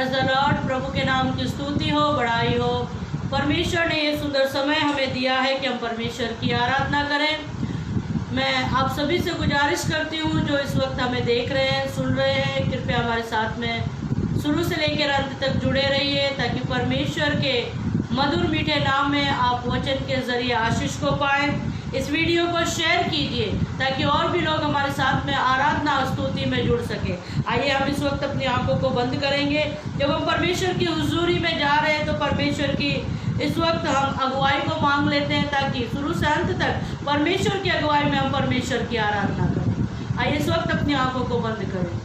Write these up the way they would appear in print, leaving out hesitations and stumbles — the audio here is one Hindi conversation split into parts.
Praise the lord. प्रभु के नाम की स्तुति हो, बड़ाई हो। परमेश्वर ने ये सुंदर समय हमें दिया है कि हम परमेश्वर की आराधना करें। मैं आप सभी से गुजारिश करती हूँ जो इस वक्त हमें देख रहे हैं, सुन रहे हैं, कृपया हमारे साथ में शुरू से लेकर अंत तक जुड़े रहिए ताकि परमेश्वर के मधुर मीठे नाम में आप वचन के जरिए आशीष को पाएं। इस वीडियो को शेयर कीजिए ताकि और भी लोग हमारे साथ में आराधना स्तुति में जुड़ सके। आइए हम इस वक्त अपनी आंखों को बंद करेंगे। जब हम परमेश्वर की हुजूरी में जा रहे हैं तो परमेश्वर की इस वक्त हम अगुवाई को मांग लेते हैं ताकि शुरू से अंत तक परमेश्वर की अगुवाई में हम परमेश्वर की आराधना करें। आइए इस वक्त अपनी आंखों को बंद करें।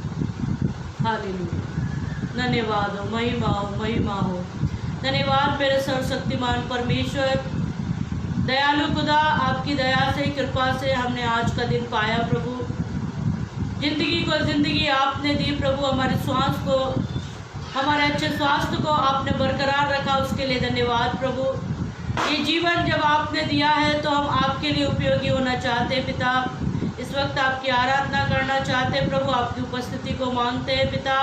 हालेलुया। धन्यवाद हो, महिमा हो, महिमा हो। धन्यवाद मेरे सर्वशक्तिमान परमेश्वर, दयालु खुदा, आपकी दया से, कृपा से हमने आज का दिन पाया प्रभु। जिंदगी आपने दी प्रभु। हमारे श्वास को, हमारे अच्छे स्वास्थ्य को आपने बरकरार रखा, उसके लिए धन्यवाद प्रभु। ये जीवन जब आपने दिया है तो हम आपके लिए उपयोगी होना चाहते हैं पिता। इस वक्त आपकी आराधना करना चाहते हैं प्रभु, आपकी उपस्थिति को मांगते हैं पिता।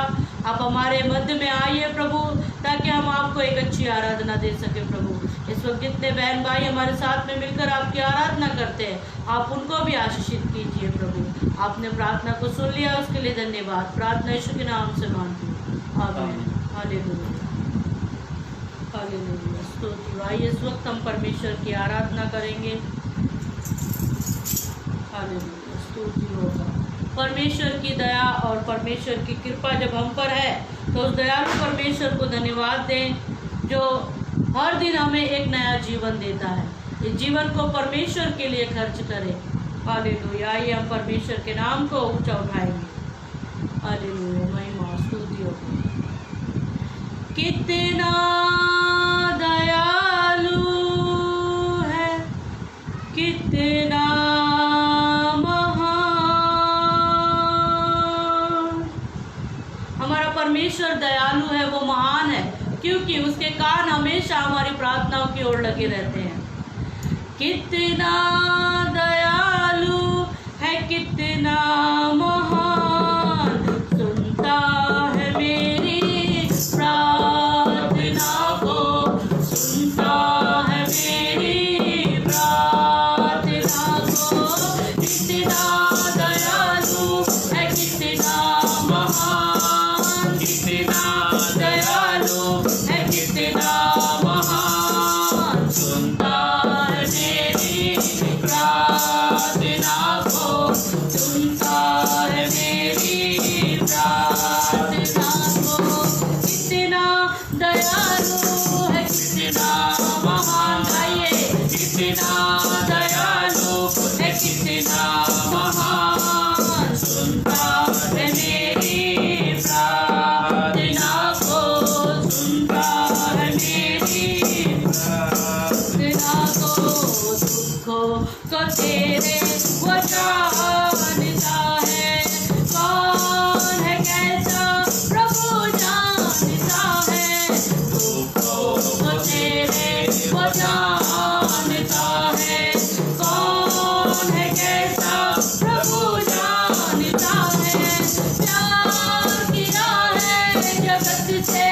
आप हमारे मध्य में आइए प्रभु ताकि हम आपको एक अच्छी आराधना दे सके प्रभु। इस वक्त जितने बहन भाई हमारे साथ में मिलकर आपकी आराधना करते हैं, आप उनको भी आशीषित कीजिए प्रभु। आपने प्रार्थना को सुन लिया, उसके लिए धन्यवाद। प्रार्थना यीशु के नाम से मांगती हूँ, आमीन। हालेलुया, हालेलुया, स्तुति। आइए इस वक्त हम परमेश्वर की आराधना करेंगे। हालेलुया, स्तुति होगा। परमेश्वर की दया और परमेश्वर की कृपा जब हम पर है तो उस दयालु परमेश्वर को धन्यवाद दें जो हर दिन हमें एक नया जीवन देता है। इस जीवन को परमेश्वर के लिए खर्च करें। हालेलुया। आइए हम परमेश्वर के नाम को ऊंचा उठाएंगे। हालेलुया, महिमा स्तुति होगी। कितना दयालु है, कितना परमेश्वर दयालु है, वो महान है क्योंकि उसके कान हमेशा हमारी प्रार्थनाओं की ओर लगे रहते हैं। कितना दयालु है, कितना महान, सुनता है मेरी प्रार्थना को, सुनता है मेरी प्रार्थना को। कितना दयालु है, कितना महान, कितना दयालु है, कितना महान, सुनता है मेरी प्रार्थना को, सुनता है मेरी प्रार्थना को। कितना दयालु है, कितना महान, गाइए। कितना दयालु है, कितना महान, सुनता है मेरी प्रार्थना को, सुनता है मेरी प्रार्थना को। दुखों को तेरे वो जानता है, कौन है कैसा प्रभु जानता है। दुखों को तेरे वो जानता है, कौन है कैसा प्रभु जानता है। प्यार किया है जगत से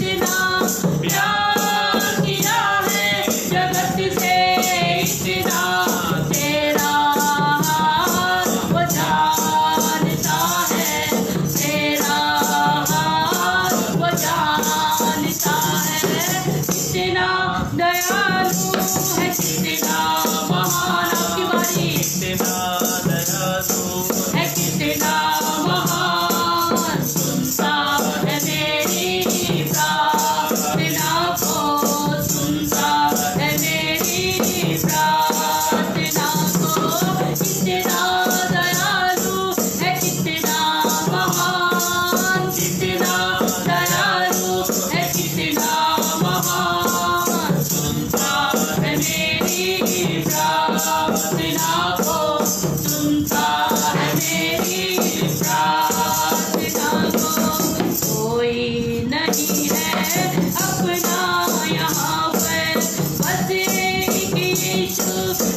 इतना, प्यार किया है जगत से इतना, तेरा हाथ वो जानता है, तेरा हाथ वो जानता है। कितना दयालु है, कितना महान, आपकी बारी। कितना दयालु है, कितना महान, सुनता है मेरी प्रार्थना को, सुनता है मेरी प्रार्थना को। कितना दयालु है, कितना महान, कितना दयालु है, कितना महान, सुनता है मेरी प्रार्थना को, सुनता है मेरी प्रार्थना को। कोई नहीं है अपना यहाँ पर, बस एक यीशु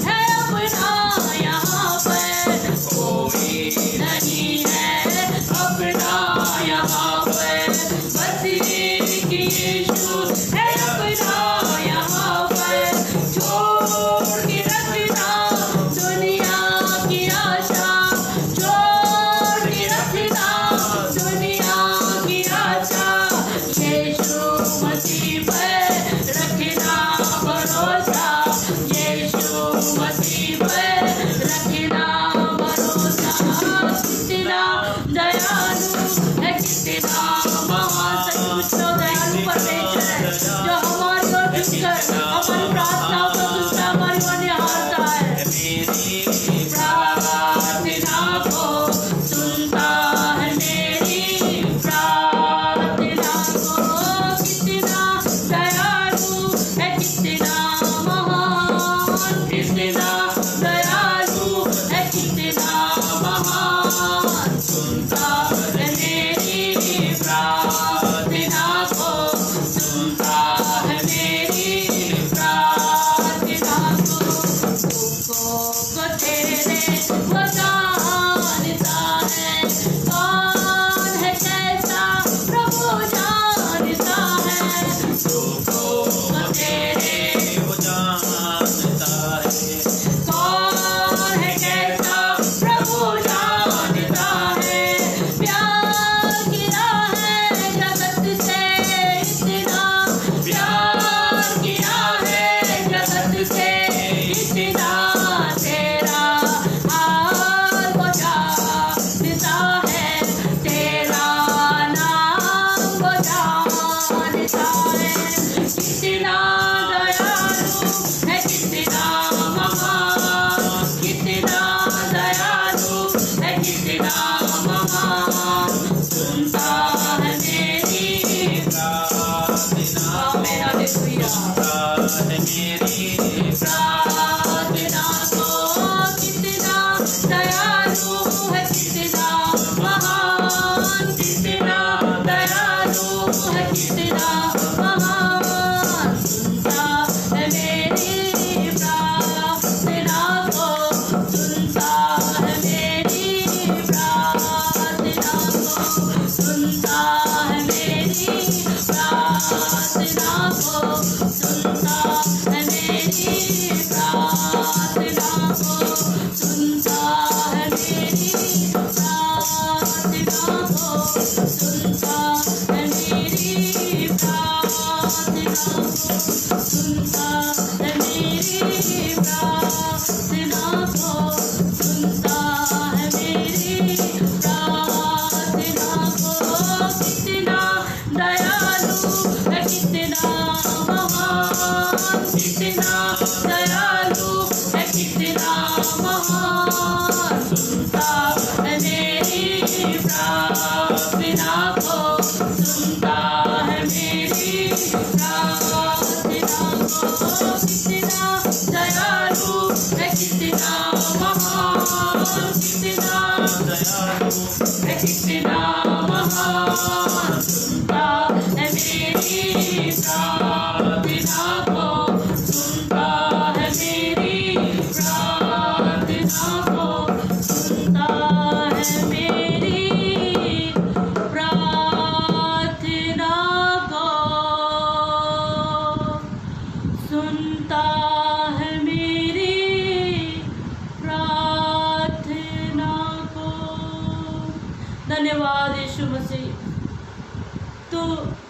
है अपना यहाँ पर। कोई नहीं है अपना यहाँ पर, बस हमारी प्रार्थनाओं को सुनता, हमारी वो निहारता है। प्रार्थना को सुनता है मेरी प्रार्थना को। कितना दयालु है, कितना महान, कितना दयालु है, कितना महान। सुनता है मेरी प्रार्थना को, सुनता है मेरी प्रार्थना को। दुखों को तेरे वो जानता है, कौन है कैसा प्रभु जानता है। दुखों को तेरे वो जानता है, कौन है कैसा प्रभु जानता है। प्यार किया है जगत से इतना, प्यार किया है जगत से इतना। तेरा हाल वो जानता है, तेरा नाम वो जानता है। कितना दयालु है, कितना महान, कितना दयालु है, कितना महान। सुनता है मेरी प्रार्थना, मेरा हालेलुया। प्रार्थना को कितना दयालु है, कितना महान, कितना दयालु है, कितना महान। सुनता है मेरी प्रार्थना को, सुनता है मेरी प्रार्थना को, सुनता है मेरी प्रार्थना को, सुनता है मेरी प्रार्थना को, सुनता है मेरी प्रार्थना को, सुनता है मेरी प्रार्थना को, सुनता है मेरी प्रार्थना को, सुनता है मेरी प्रार्थना को। कितना दयालु है, कितना महान, कितना दयालु है, कितना महान। सुनता है मेरी प्रार्थना को, सुनता है मेरी प्रार्थना को। कितना दयालु है, कितना महान, कितना दयालु है, कितना महान। सुनता है मेरी प्रार्थना को, सुनता है मेरी प्रार्थना को, सुनता है मेरी प्रार्थना को, सुनता है मेरी प्रार्थना को। धन्यवाद यीशु मसीह। तू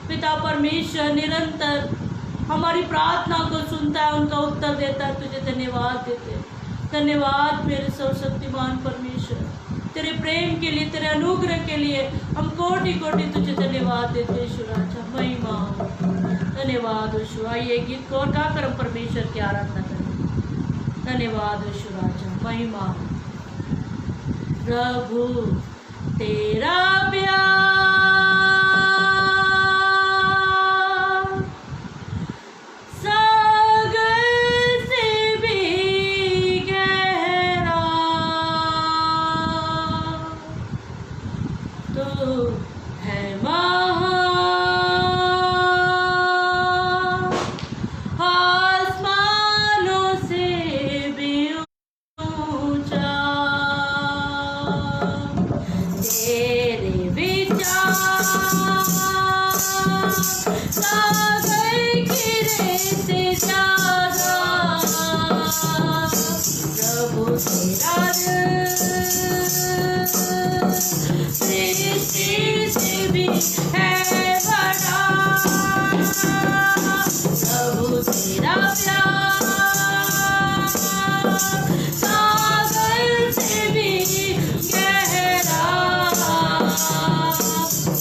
पिता परमेश्वर निरंतर हमारी प्रार्थना को सुनता है, उनका उत्तर देता है। तुझे धन्यवाद देते। धन्यवाद मेरे सर्वशक्तिमान परमेश्वर, तेरे प्रेम के लिए, तेरे अनुग्रह के लिए हम कोटि कोटि तुझे धन्यवाद देते। यीशु राजा महिमा, धन्यवाद यीशु। आइए गीत को गाकर हम परमेश्वर की आराधना करें। धन्यवाद यीशु राजा महिमा। प्रभु तेरा प्यार सागर से भी गहरा, तो है महान, आसमानों से भी ऊंचा। तेरे विचार सागर की रेत ज्यादा, प्रभु तेरा सृष्टि से भी है बड़ा। प्रभु तेरा प्यार सागर से भी गहरा,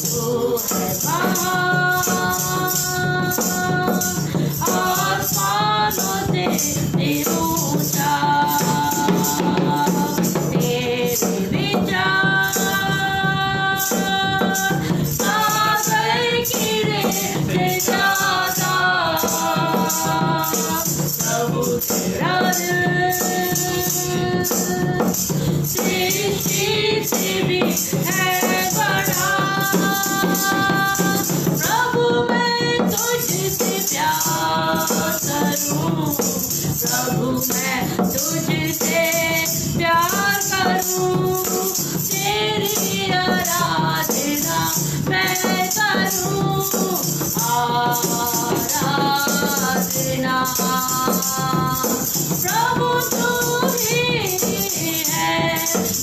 तो है महान, प्रभु तेरा दिल सृष्टि से भी है बड़ा। प्रभु मैं तुझसे प्यार करूं, प्रभु मैं तुझसे प्यार करूं, तेरी आराधना मैं करूं, आराधना। प्रभु तू ही है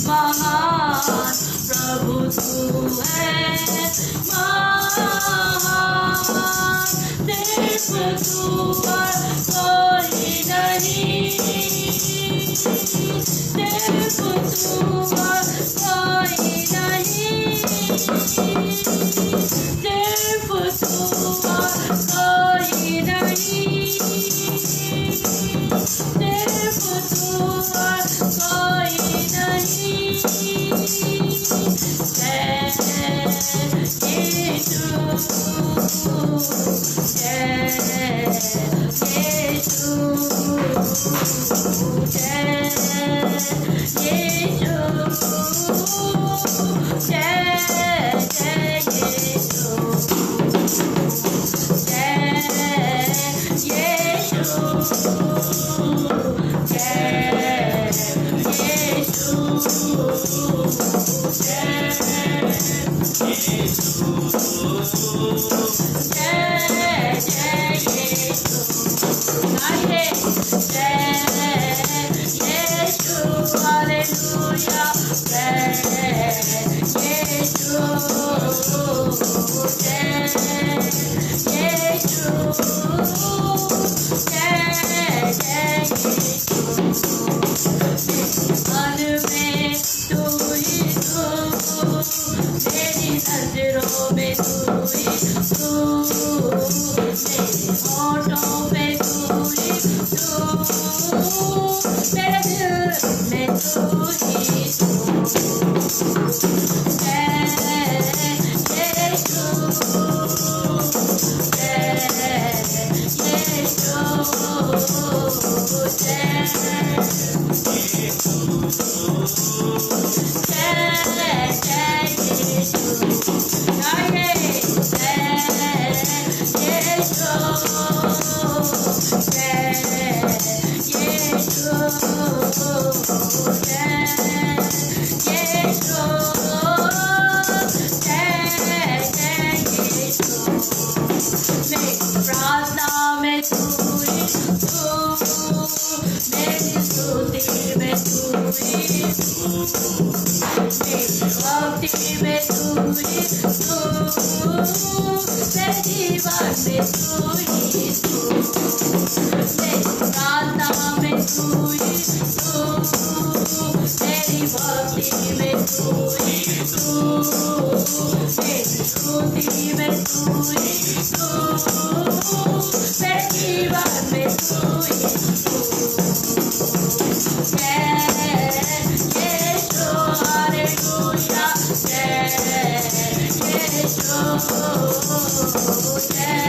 महान, प्रभु तू है महान, सिर्फ तू और कोई नहीं, सिर्फ तू और कोई नहीं, सिर्फ तू और कोई नहीं, सिर्फ तू और कोई नहीं। जय यीशु, जय यीशु, जय यीशु, जय जय यीशु, जय यीशु, जय यीशु, नजरों में तू ही तू, मेरे होठों पे तू ही तू, मेरे दिल में तू ही तू। जय यीशु, जय यीशु, जय प्रार्थना में तू ही तू, मेरी स्तुति में तू ही तू, मेरी भक्ति में तू ही तू, मेरे जीवन में तू ही तू, मेरी प्रार्थना में तू ही तू, मेरी भक्ति में तू ही तू, मेरी स्तुति में तू ही तू, मेरे जीवन में तू ही तू। जय यीशु, हालेलुया, जय यीशु, जय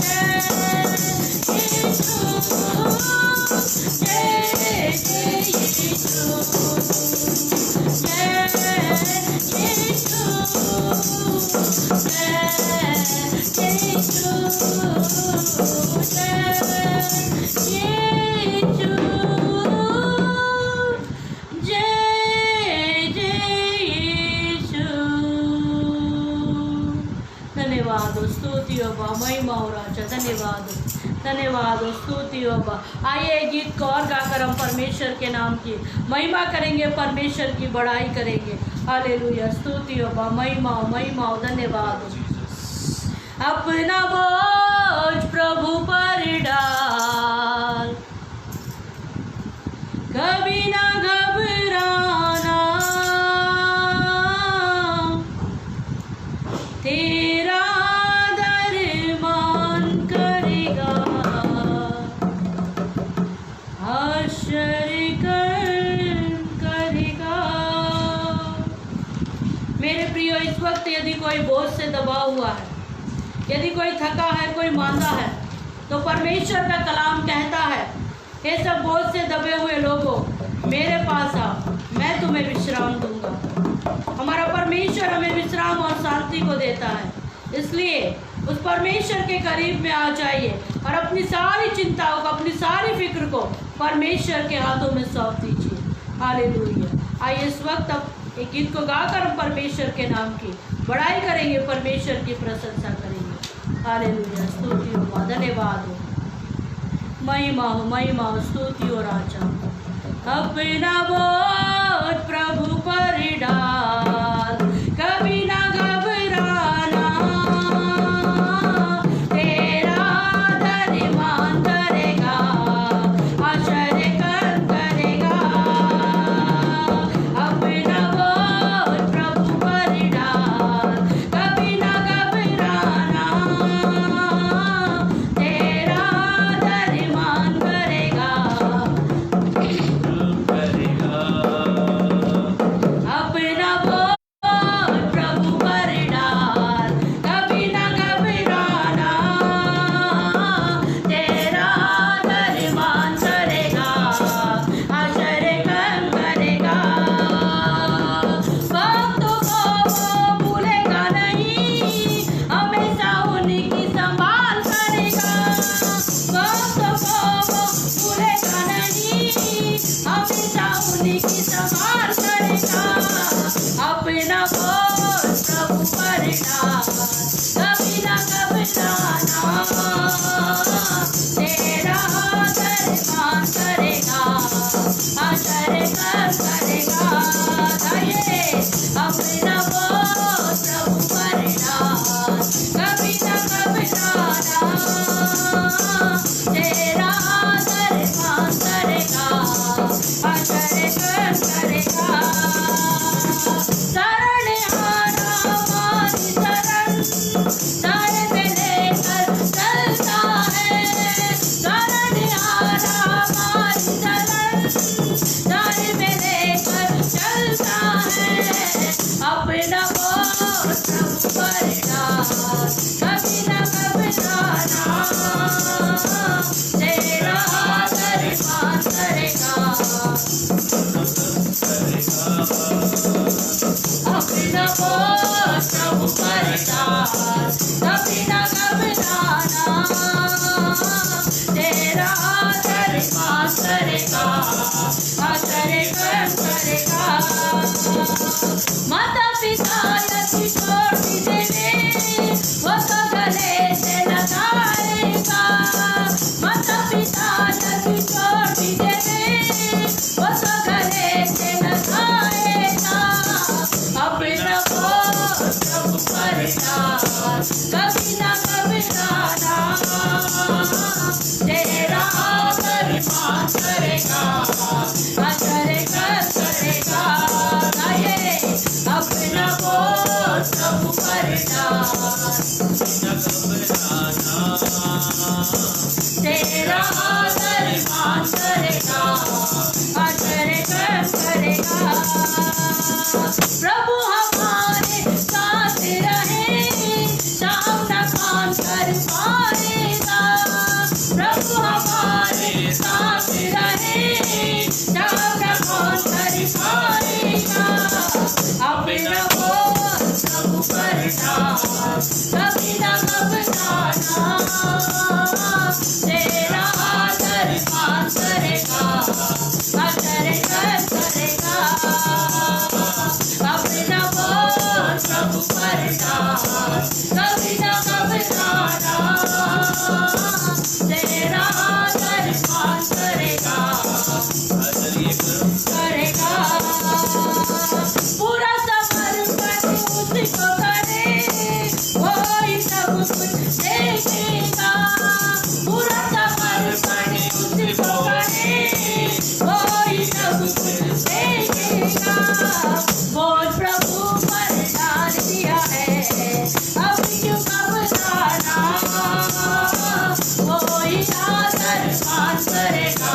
Jai धन्यवाद हो, स्तुति हो बा, महिमा हो राजा, धन्यवाद हो, धन्यवाद हो, स्तुति हो बा। आइए गीत को और गाकर हम परमेश्वर के नाम की महिमा करेंगे, परमेश्वर की बड़ाई करेंगे। हालेलुया, स्तुति हो बा, महिमा हो, धन्यवाद हो। अपना बोझ प्रभु पर डाल, कभी ना घबराना, तेरा दरमान करेगा, आश्चर्य करेगा। मेरे प्रियो, इस वक्त यदि कोई बोझ से दबा हुआ है, यदि कोई थका है, कोई मांदा है, तो परमेश्वर का कलाम कहता है, ये सब बोझ से दबे हुए लोगों, मेरे पास आओ, मैं तुम्हें विश्राम दूंगा। हमारा परमेश्वर हमें विश्राम और शांति को देता है, इसलिए उस परमेश्वर के करीब में आ जाइए और अपनी सारी चिंताओं को, अपनी सारी फिक्र को परमेश्वर के हाथों में सौंप दीजिए। हालेलुया। आइए इस वक्त अब एक गीत को गाकर हम परमेश्वर के नाम की बड़ाई करेंगे, परमेश्वर की प्रशंसा करेंगे। हालेलुया, स्तुति हो, धन्यवाद हो, महिमा हो, स्तुति हो राजा। अपना बोझ प्रभु पर डाल, कभी ना घबराना, तेरा दरमान करेगा, आश्चर्य करेगा। अपना बोझ प्रभु पर डाल, कभी ना घबराना, तेरा दरमान करेगा। अपना बोझ प्रभु पर डाल, कभी ना घबराना, तेरा दरमान करेगा, आश्चर्य करेगा। भक्तों को वो भूलेगा नहीं, हमेशा उनकी संभाल करेगा। भक्तों को वो भूलेगा नहीं, हमेशा उनकी संभाल करेगा। अपना बोझ प्रभु पर डाल, कभी ना घबराना, तेरा दरमान करेगा, आश्चर्य करेगा। गाइए, अपना बोझ प्रभु पर डाल, कभी ना घबराना, तेरा दरमान करेगा, आश्चर्य करेगा। शरण आना हमारी शरण, सारे पे लेकर चलता है। शरण आना हमारी शरण, सारे पे लेकर चलता है। अपना बोझ प्रभु पर डाल, कभी ना घबराना, तेरा दरमान करेगा। अपना बोझ प्रभु पर डाल, कभी ना घबराना, तेरा दरमान करेगा, आश्चर्य करेगा। माता पिता यदि छोड़ भी देवे, वो तो गले से लगाएगा। माता पिता यदि छोड़ भी देवे, वो तो गले से लगाएगा। अपना बोझ प्रभु पर डाल, कभी ना घबराना, तेरा दरमान करेगा, आश्चर्य करेगा। गाइए, अपना बोझ प्रभु पर डाल, तेरा दरमान करेगा, आश्चर्य करेगा। प्रभु हमारे साथ रहे, सामना कौन कर पाएगा। प्रभु हमारे साथ रहे, सामना कौन कर पाएगा। अपना बोझ प्रभु पर डाल, कभी ना घबराना, कभी न घबराना, तेरा आदर मान करेगा, करेगा। पूरा समर्पण उसी को करे, वो ही सब कुछ देखेगा। पूरा समर्पण उसी को करे, वो ही सब कुछ देखेगा। बोल प्रभु पर डाल दिया है, अब क्यों घबराना, वो ही आदर मान करेगा,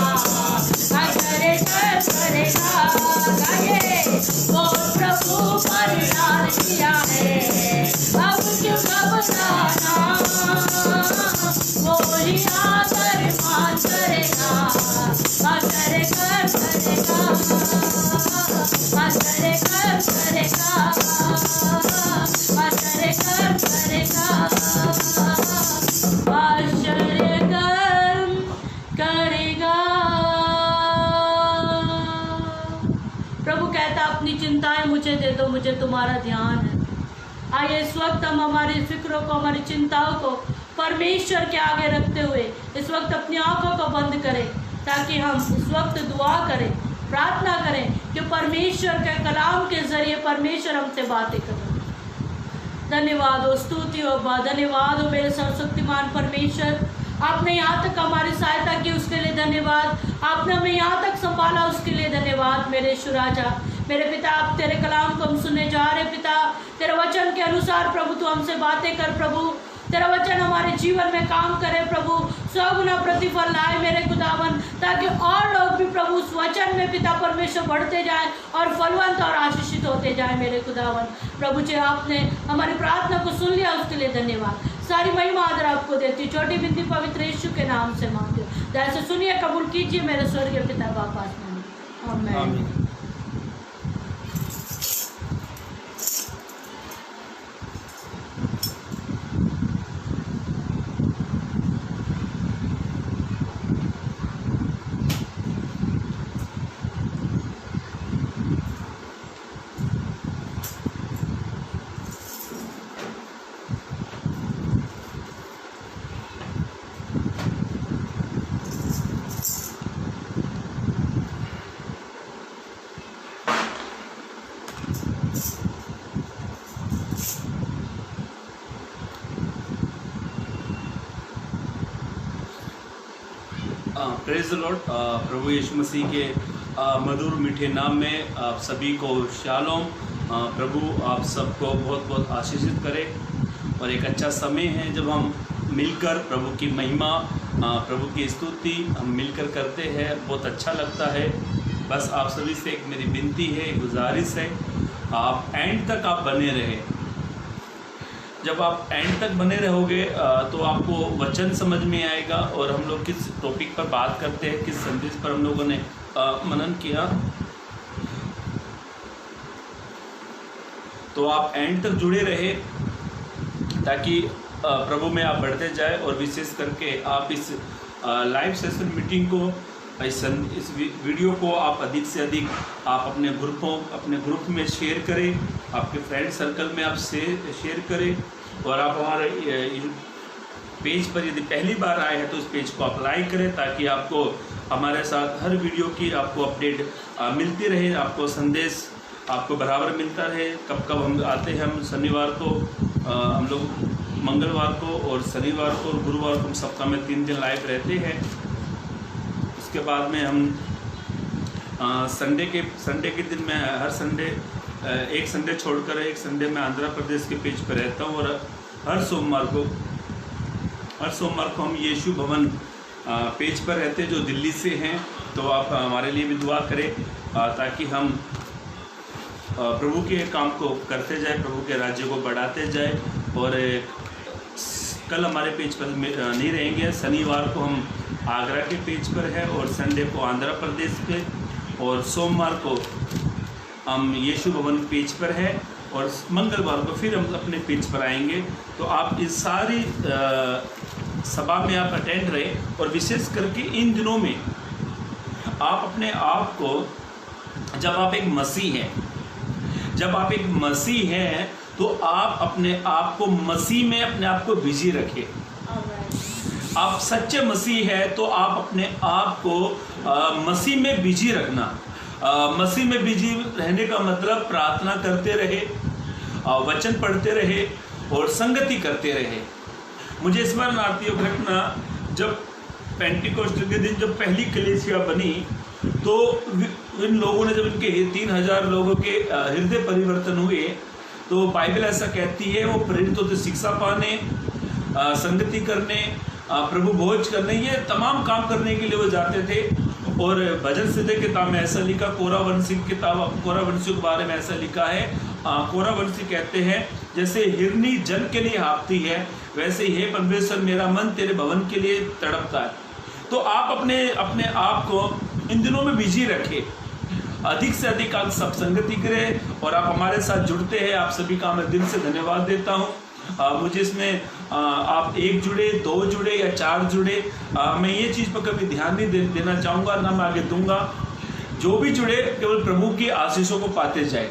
करेगा। गाइए, बोल प्रभु पर डाल दिया है, अब क्यों घबराना, वो ही आदर मान करेगा, करेगा। प्रभु कहता अपनी चिंताएं मुझे दे दो, मुझे तुम्हारा ध्यान है। आइए इस वक्त हम हमारी फिक्रों को, हमारी चिंताओं को परमेश्वर के आगे रखते हुए इस वक्त अपनी आंखों को बंद करें, ताकि हम इस वक्त दुआ करें, प्रार्थना करें कि परमेश्वर के कलाम के जरिए परमेश्वर हमसे बातें करें। धन्यवाद हो, स्तुति हो, धन्यवाद हो मेरे सर्वशक्तिमान परमेश्वर। आपने यहाँ तक हमारी सहायता की, उसके लिए धन्यवाद। आपने हमें यहाँ तक संभाला, उसके लिए धन्यवाद। मेरे ईश्वर राजा, मेरे पिता, आप तेरे कलाम को हम सुनने जा रहे पिता, तेरे वचन के अनुसार प्रभु तू हमसे बातें कर प्रभु। तेरा वचन हमारे जीवन में काम करे प्रभु, 100 गुना प्रतिफल लाए मेरे खुदावन, ताकि और लोग भी प्रभु उस वचन में पिता परमेश्वर बढ़ते जाए और फलवंत और आशीषित होते जाए मेरे खुदावन। प्रभु जी आपने हमारी प्रार्थना को सुन लिया, उसके लिए धन्यवाद। सारी महिमा आदर आपको देती, छोटी बिंदी पवित्र यीशु के नाम से मांगते हो। जैसे सुनिए, कबूल कीजिए मेरे स्वर्गीय पिता बाप आसमान। आमीन। Praise the lord. प्रभु यीशु मसीह के मधुर मीठे नाम में आप सभी को शालोम। प्रभु आप सबको बहुत बहुत आशीषित करे, और एक अच्छा समय है जब हम मिलकर प्रभु की महिमा, प्रभु की स्तुति हम मिलकर करते हैं, बहुत अच्छा लगता है। बस आप सभी से एक मेरी विनती है, गुजारिश है, आप एंड तक आप बने रहे। जब आप एंड तक बने रहोगे तो आपको वचन समझ में आएगा, और हम लोग किस टॉपिक पर बात करते हैं, किस संदेश पर हम लोगों ने मनन किया, तो आप एंड तक जुड़े रहे, ताकि प्रभु में आप बढ़ते जाए। और विशेष करके आप इस लाइव सेशन मीटिंग को, इस वीडियो को आप अधिक से अधिक आप अपने ग्रुप में शेयर करें, आपके फ्रेंड सर्कल में आप शेयर करें, और आप हमारे पेज पर यदि पहली बार आए हैं तो उस पेज को आप लाइक करें, ताकि आपको हमारे साथ हर वीडियो की आपको अपडेट मिलती रहे, आपको संदेश आपको बराबर मिलता रहे। कब कब हम आते हैं, हम शनिवार को, हम लोग मंगलवार को और शनिवार को और गुरुवार को हम सप्ताह में 3 दिन लाइव रहते हैं। उसके बाद में हम संडे के दिन में हर संडे, एक संडे छोड़कर एक संडे में आंध्र प्रदेश के पेज पर रहता हूँ, और हर सोमवार को हम यीशु भवन पेज पर रहते हैं, जो दिल्ली से हैं। तो आप हमारे लिए भी दुआ करें, ताकि हम प्रभु के काम को करते जाए, प्रभु के राज्य को बढ़ाते जाए। और कल हमारे पेज पर नहीं रहेंगे, शनिवार को हम आगरा के पेज पर है, और संडे को आंध्र प्रदेश पे, और सोमवार को हम यीशु भवन पेज पर है, और मंगलवार को फिर हम अपने पेज पर आएंगे। तो आप इस सारी सभा में आप अटेंड रहे, और विशेष करके इन दिनों में आप अपने आप को, जब आप एक मसीह हैं, तो आप अपने आप को मसीह में अपने आप को बिजी रखें। आप सच्चे मसीह है तो आप अपने आप को मसीह में बिजी रखना। मसीह में बिजी रहने का मतलब प्रार्थना करते रहे, वचन पढ़ते रहे और संगति करते रहे। मुझे स्मरण आती है घटना, जब पेंटिकोस्ट के दिन जब पहली कलीसिया बनी तो इन लोगों ने, जब इनके 3000 लोगों के हृदय परिवर्तन हुए, तो बाइबल ऐसा कहती है वो प्रेरित होते शिक्षा पाने, संगति करने, प्रभु भोज करने, ये तमाम काम करने के लिए वो जाते थे। और भजन संहिता किताब में ऐसा लिखा, कोरावंशी किताब, कोरावंशी के बारे में ऐसा लिखा है, कोरावंशी कहते हैं जैसे हिरनी जल के लिए हाँफती है, वैसे ही हे परमेश्वर मेरा मन तेरे भवन के लिए तड़पता है। तो आप अपने आप को इन दिनों में बिजी रखें, अधिक से अधिक आप सब संगति करें और आप हमारे साथ जुड़ते हैं। आप सभी का मैं दिल से धन्यवाद देता हूँ। मुझे इसमें आप 1 जुड़े, 2 जुड़े या 4 जुड़े, मैं ये चीज़ पर कभी ध्यान नहीं देना चाहूँगा, ना मैं आगे दूंगा। जो भी जुड़े केवल प्रभु की आशीषों को पाते जाए।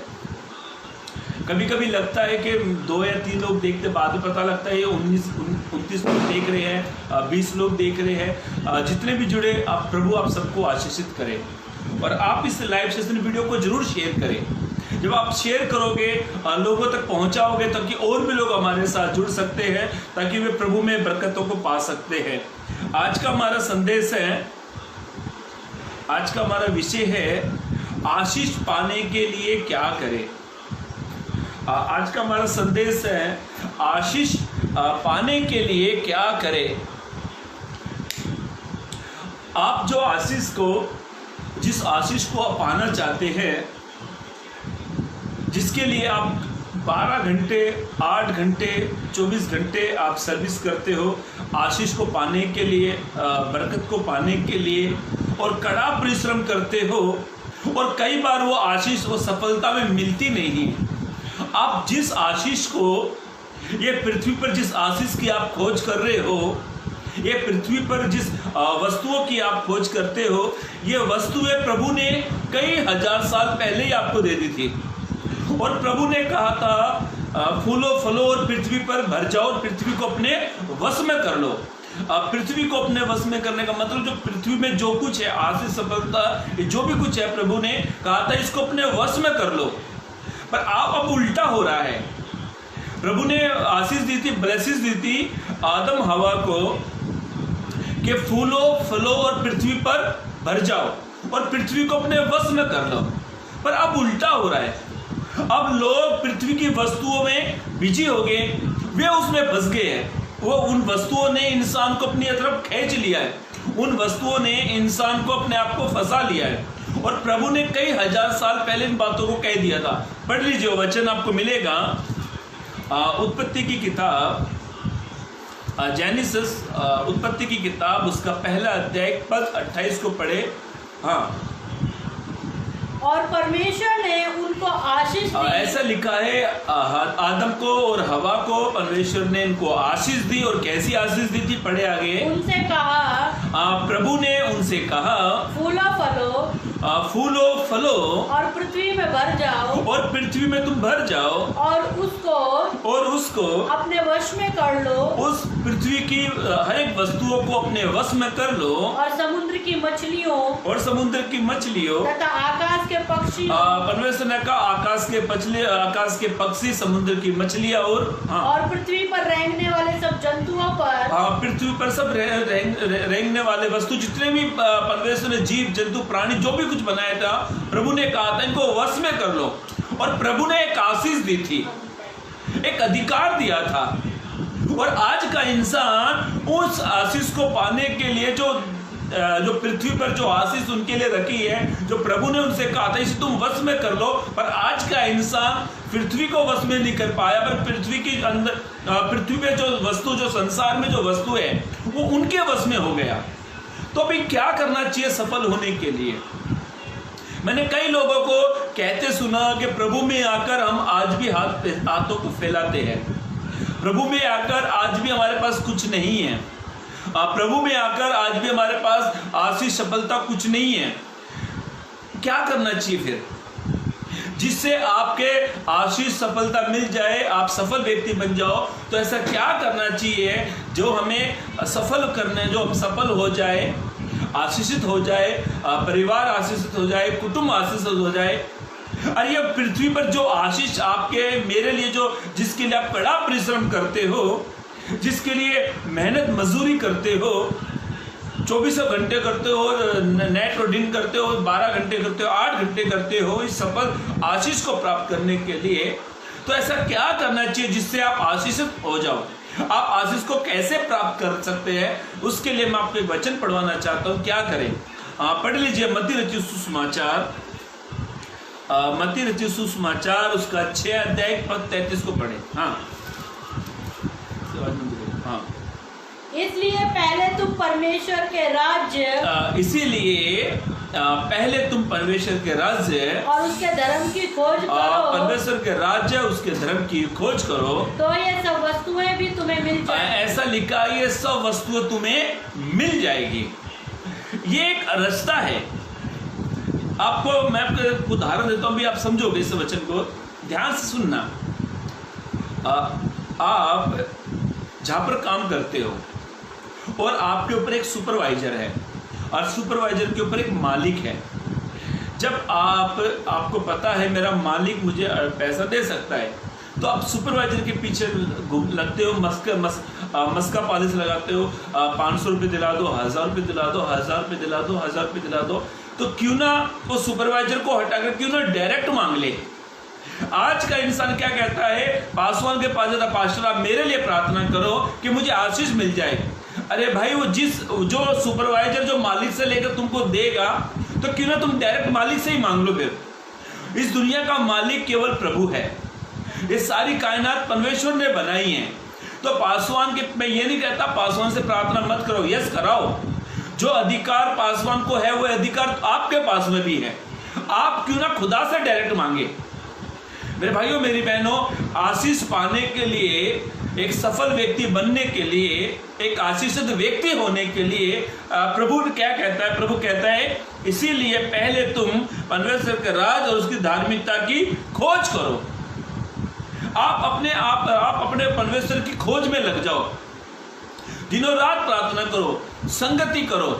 कभी कभी लगता है कि 2 या 3 लोग देखते, बाद में पता लगता है ये 29 लोग देख रहे हैं, 20 लोग देख रहे हैं। जितने भी जुड़े, आप प्रभु आप सबको आशीषित करें और आप इस लाइव सेशन वीडियो को जरूर शेयर करें। जब आप शेयर करोगे, लोगों तक पहुंचाओगे, ताकि और भी लोग हमारे साथ जुड़ सकते हैं, ताकि वे प्रभु में बरकतों को पा सकते हैं। आज का हमारा संदेश है, आज का हमारा विषय है आशीष पाने के लिए क्या करें। आज का हमारा संदेश है आशीष पाने के लिए क्या करें। आप जो आशीष को, जिस आशीष को आप पाना चाहते हैं, जिसके लिए आप 12 घंटे, 8 घंटे, 24 घंटे आप सर्विस करते हो, आशीष को पाने के लिए, बरकत को पाने के लिए, और कड़ा परिश्रम करते हो, और कई बार वो आशीष, वो सफलता में मिलती नहीं। आप जिस आशीष को, ये पृथ्वी पर जिस आशीष की आप खोज कर रहे हो, ये पृथ्वी पर जिस वस्तुओं की आप खोज करते हो, ये वस्तुएं प्रभु ने कई हजार साल पहले ही आपको दे दी थी। और प्रभु ने कहा था फूलो फलो और पृथ्वी पर भर जाओ, पृथ्वी को अपने वश में कर लो। पृथ्वी को अपने वश में करने का मतलब, जो पृथ्वी में जो कुछ है, आशीष, सफलता, जो भी कुछ है, प्रभु ने कहा था इसको अपने वश में कर लो। पर आप अब उल्टा हो रहा है। प्रभु ने आशीष दी थी, ब्लेसिस दी थी आदम हवा को कि फूलो फलो और पृथ्वी पर भर जाओ और पृथ्वी को अपने वश में कर लो। पर अब उल्टा हो रहा है। अब लोग पृथ्वी की वस्तुओं में बिजी हो गए, वे उसमें फंस गए हैं। वो उन वस्तुओं ने इंसान को अपनी तरफ खींच लिया है, उन वस्तुओं ने इंसान को अपने आप को फंसा लिया है। और प्रभु ने कई हजार साल पहले इन बातों को कह दिया था। पढ़ लीजिए, वचन आपको मिलेगा उत्पत्ति की किताब, जेनेसिस, उत्पत्ति की किताब, उसका पहला अध्याय पद 28 को पढ़े। हाँ, और परमेश्वर ने उनको आशीष दी। ऐसा लिखा है, आदम को और हवा को परमेश्वर ने इनको आशीष दी। और कैसी आशीष दी थी, पढ़े आगे। उनसे कहा, प्रभु ने उनसे कहा, फूलो फूलो फलो और पृथ्वी में भर जाओ, और पृथ्वी में तुम भर जाओ, और उसको अपने वश में कर लो, उस पृथ्वी की हर एक वस्तुओं को अपने वश में कर लो, और समुद्र की मछलियों तथा आकाश के पक्षी, परमेश्वर ने कहा आकाश के पक्षी, समुद्र की मछलियां, और पृथ्वी पर रेंगने वाले सब जंतुओं पर, पृथ्वी पर सब रेंगने वाले वस्तु, जितने भी परमेश्वर ने जीव जंतु प्राणी जो भी कुछ बनाया था, प्रभु ने कहा था इनको वश में कर लो। और प्रभु ने एक आशीष दी थी, एक अधिकार दिया था। और आज का इंसान उस आशीष को पाने के लिए, जो पृथ्वी पर जो आशीष उनके लिए रखी है, जो प्रभु ने उनसे कहा था इसे तुम वश में कर लो, पर आज का इंसान पृथ्वी को वश में नहीं कर पाया। पर पृथ्वी के अंदर, पृथ्वी पे जो वस्तु, जो संसार में जो वस्तु है, वो उनके वश में हो गया। तो अभी क्या करना चाहिए सफल होने के लिए? मैंने कई लोगों को कहते सुना कि प्रभु में आकर हम आज भी हाथों को फैलाते हैं, प्रभु में आकर आज भी हमारे पास कुछ नहीं है, प्रभु में आकर आज भी हमारे पास आशीष, सफलता कुछ नहीं है। क्या करना चाहिए फिर? जिससे आपके आशीष सफलता मिल जाए, आप सफल व्यक्ति बन जाओ। तो ऐसा क्या करना चाहिए जो हमें सफल करने, जो हम सफल हो जाए, आशीषित हो जाए, परिवार आशीषित हो जाए, कुटुंब आशीषित हो जाए। और ये पृथ्वी पर जो आशीष आपके मेरे लिए, जो जिसके लिए आप कड़ा परिश्रम करते हो, जिसके लिए मेहनत मजदूरी करते हो, 24 घंटे करते हो, नेट रोडिंग करते हो, 12 घंटे करते हो, 8 घंटे करते हो इस सफल आशीष को प्राप्त करने के लिए, तो ऐसा क्या करना चाहिए जिससे आप आशीषित हो जाओ? आप आशीष को कैसे प्राप्त कर सकते हैं, उसके लिए मैं आपको एक वचन पढ़वाना चाहता हूँ। क्या करें? पढ़ लीजिए मत्ती रचित सुसमाचार, मत्ती रचित सुसमाचार उसका 6 अध्याय पद 33 को पढ़े। हाँ, इसलिए पहले तुम परमेश्वर के राज्य, इसीलिए पहले तुम परमेश्वर के राज्य और उसके धर्म की खोज करो, परमेश्वर के राज्य उसके धर्म की खोज करो, तो ये सब वस्तुएं भी तुम्हें मिल जाएंगी। ऐसा लिखा, ये सब वस्तुएं तुम्हें मिल जाएगी। ये एक रास्ता है। आपको मैं आपको उदाहरण देता हूं, भी आप समझोगे इस वचन को, ध्यान से सुनना। आप जहां पर काम करते हो और आपके ऊपर एक सुपरवाइजर है और सुपरवाइजर के ऊपर एक मालिक है। जब आपको पता है मेरा मालिक मुझे पैसा दे सकता है, तो आप सुपरवाइजर के पीछे लगते हो, मस्का पॉलिश लगाते हो, 500 रुपये दिला दो, 1000 रुपये दिला दो, 1000 रुपये दिला दो, 1000 रुपये दिला दो। तो क्यों ना वो सुपरवाइजर को हटाकर क्यों ना डायरेक्ट मांग ले। आज का इंसान क्या कहता है? पासवान के पास जाता, पास्टर आप मेरे लिए प्रार्थना करो कि मुझे आशीष मिल जाए। अरे भाई, वो जो सुपरवाइजर जो मालिक से लेकर तुमको देगा, तो क्यों ना तुम डायरेक्ट मालिक से ही मांग लो। फिर इस दुनिया का मालिक केवल प्रभु है। ये सारी कायनात परमेश्वर ने बनाई है। तो पासवान के, मैं ये नहीं कहता पासवान से प्रार्थना मत करो, यस कराओ। जो अधिकार पासवान को है वो अधिकार आपके पास में भी है। आप क्यों ना खुदा से डायरेक्ट मांगे। मेरे भाइयों मेरी बहनों, आशीष पाने के लिए, एक सफल व्यक्ति बनने के लिए, एक आशीषित व्यक्ति होने के लिए प्रभु क्या कहता है? प्रभु कहता है इसीलिए पहले तुम परमेश्वर के राज और उसकी धार्मिकता की खोज करो। आप अपने परमेश्वर की खोज में लग जाओ, दिनों रात प्रार्थना करो, संगति करो।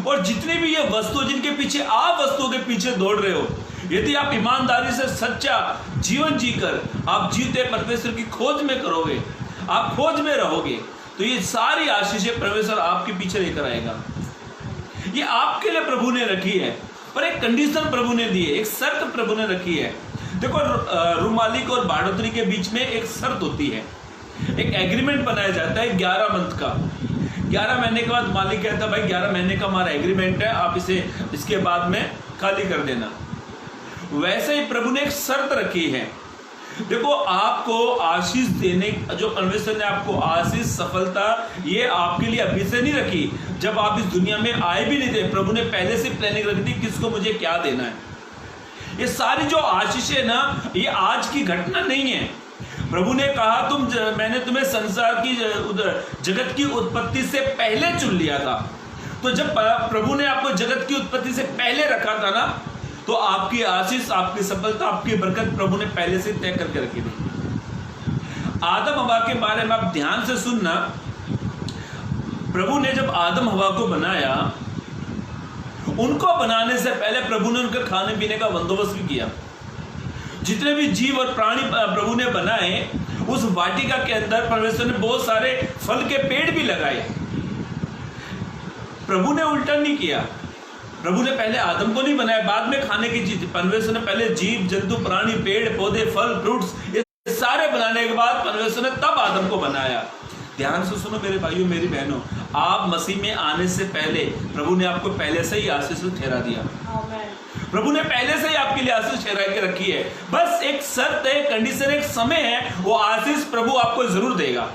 और जितनी भी ये वस्तु जिनके पीछे आप वस्तुओं के पीछे दौड़ रहे हो, यदि आप ईमानदारी से सच्चा जीवन जीकर आप जीते परमेश्वर की खोज में करोगे, आप खोज में रहोगे, तो ये सारी आशीषें परमेश्वर आपके पीछे लेकर आएगा। ये आपके लिए प्रभु ने रखी है, पर एक कंडीशन प्रभु ने दी है, एक शर्त प्रभु ने रखी है। देखो, रुमालिक और बाढ़ोतरी के बीच में एक शर्त होती है, एक एग्रीमेंट बनाया जाता है 11 मंथ का। 11 महीने के बाद मालिक कहता है भाई 11 महीने का हमारा एग्रीमेंट है, आप इसके बाद में खाली कर देना। वैसे ही प्रभु ने एक शर्त रखी है। देखो, आपको आशीष देने, जो परमेश्वर ने आपको आशीष, सफलता, ये आपके लिए अभी से नहीं रखी। जब आप इस दुनिया में आए भी नहीं थे, प्रभु ने पहले से प्लानिंग रखी थी किसको मुझे क्या देना है। ये सारी जो आशीष है ना, ये आज की घटना नहीं है। प्रभु ने कहा मैंने तुम्हें संसार की, जगत की उत्पत्ति से पहले चुन लिया था। तो जब प्रभु ने आपको जगत की उत्पत्ति से पहले रखा था ना, तो आपकी आशीष, आपकी सफलता, आपकी बरकत प्रभु ने पहले से तय करके रखी थी। आदम हवा के बारे में आप ध्यान से सुनना। प्रभु ने जब आदम हवा को बनाया, उनको बनाने से पहले प्रभु ने उनके खाने पीने का बंदोबस्त भी किया। जितने भी जीव और प्राणी प्रभु ने बनाए, उस वाटिका के अंदर परमेश्वर ने बहुत सारे फल के पेड़ भी लगाए। प्रभु ने उल्टा नहीं किया। प्रभु ने पहले आदम को नहीं बनाया, बाद में खाने की चीज। परमेश्वर ने पहले जीव जंतु, प्राणी, पेड़ पौधे, फल, फ्रूट्स, ये सारे बनाने के बाद परमेश्वर ने तब आदम को बनाया। ध्यान से सुनो मेरे भाइयों मेरी बहनों, आप मसीह में आने से पहले प्रभु ने आपको पहले से ही आशीष ठहरा दिया। प्रभु ने पहले से ही आपके लिए आशीष ठहरा के रखी है। बस एक शर्त है, कंडीशन, एक समय है, वो आशीष प्रभु आपको जरूर देगा।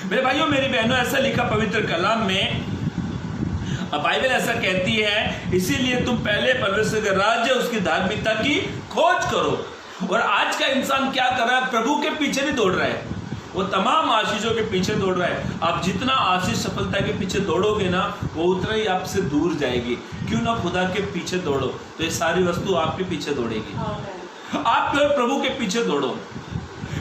मेरे भाइयों मेरी बहनों, ऐसा लिखा पवित्र कलाम में, बाइबल ऐसा कहती है, इसीलिए तुम पहले परमेश्वर के राज्य, उसकी धार्मिकता की खोज करो। और आज का इंसान क्या कर रहा है? प्रभु के पीछे नहीं दौड़ रहा है, वो तमाम आशीषों के पीछे दौड़ रहा है। आप जितना आशीष, सफलता के पीछे दौड़ोगे ना, वो उतना ही आपसे दूर जाएगी। क्यों ना खुदा के पीछे दौड़ो, तो ये सारी वस्तु आपके पीछे दौड़ेगी। आप केवल प्रभु के पीछे दौड़ो।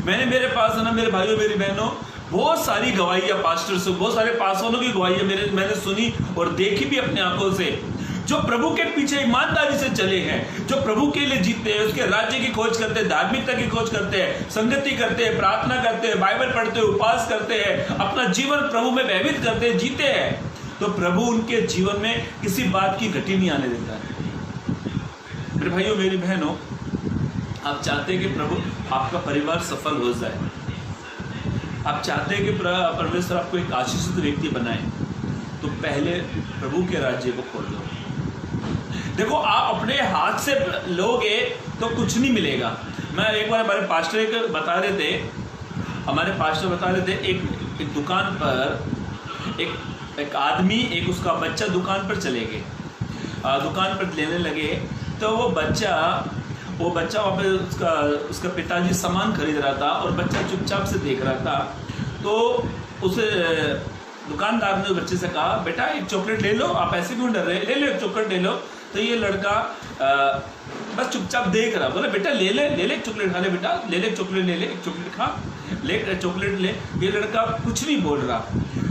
मैंने मेरे पास है ना मेरे भाइयों मेरी बहनों बहुत सारी गवाहियां पास्टर से, बहुत सारे पासवानों की गवाहियां मैंने सुनी और देखी भी अपनी आंखों से, जो प्रभु के पीछे ईमानदारी से चले हैं, जो प्रभु के लिए जीते हैं, उसके राज्य की खोज करते हैं, धार्मिकता की खोज करते हैं, संगति करते हैं, प्रार्थना करते हैं, बाइबल पढ़ते हैं, उपवास करते हैं, अपना जीवन प्रभु में व्यतीत करते हैं, जीते हैं, तो प्रभु उनके जीवन में किसी बात की घटी नहीं आने देता है। मेरे भाइयों मेरी बहनों, आप चाहते हैं कि प्रभु आपका परिवार सफल हो जाए, आप चाहते हैं कि परमेश्वर आपको एक आशीषित व्यक्ति बनाए, तो पहले प्रभु के राज्य को खोल दो। देखो, आप अपने हाथ से लोगे तो कुछ नहीं मिलेगा। मैं एक बार हमारे पास्टर बता रहे थे, एक दुकान पर एक आदमी, एक उसका बच्चा दुकान पर चले गए, दुकान पर लेने लगे, तो वो बच्चा वहाँ पे उसका पिताजी सामान खरीद रहा था और बच्चा चुपचाप से देख रहा था। तो उसे दुकानदार ने बच्चे से कहा, बेटा एक चॉकलेट ले लो, आप ऐसे क्यों डर रहे, ले लो एक चॉकलेट ले लो। तो ये लड़का बस चुपचाप देख रहा, बोला बेटा ले ले एक चॉकलेट खा ले, बेटा ले ले एक चॉकलेट, ले ले एक चॉकलेट खा, ले चॉकलेट ले। ये लड़का कुछ नहीं बोल रहा।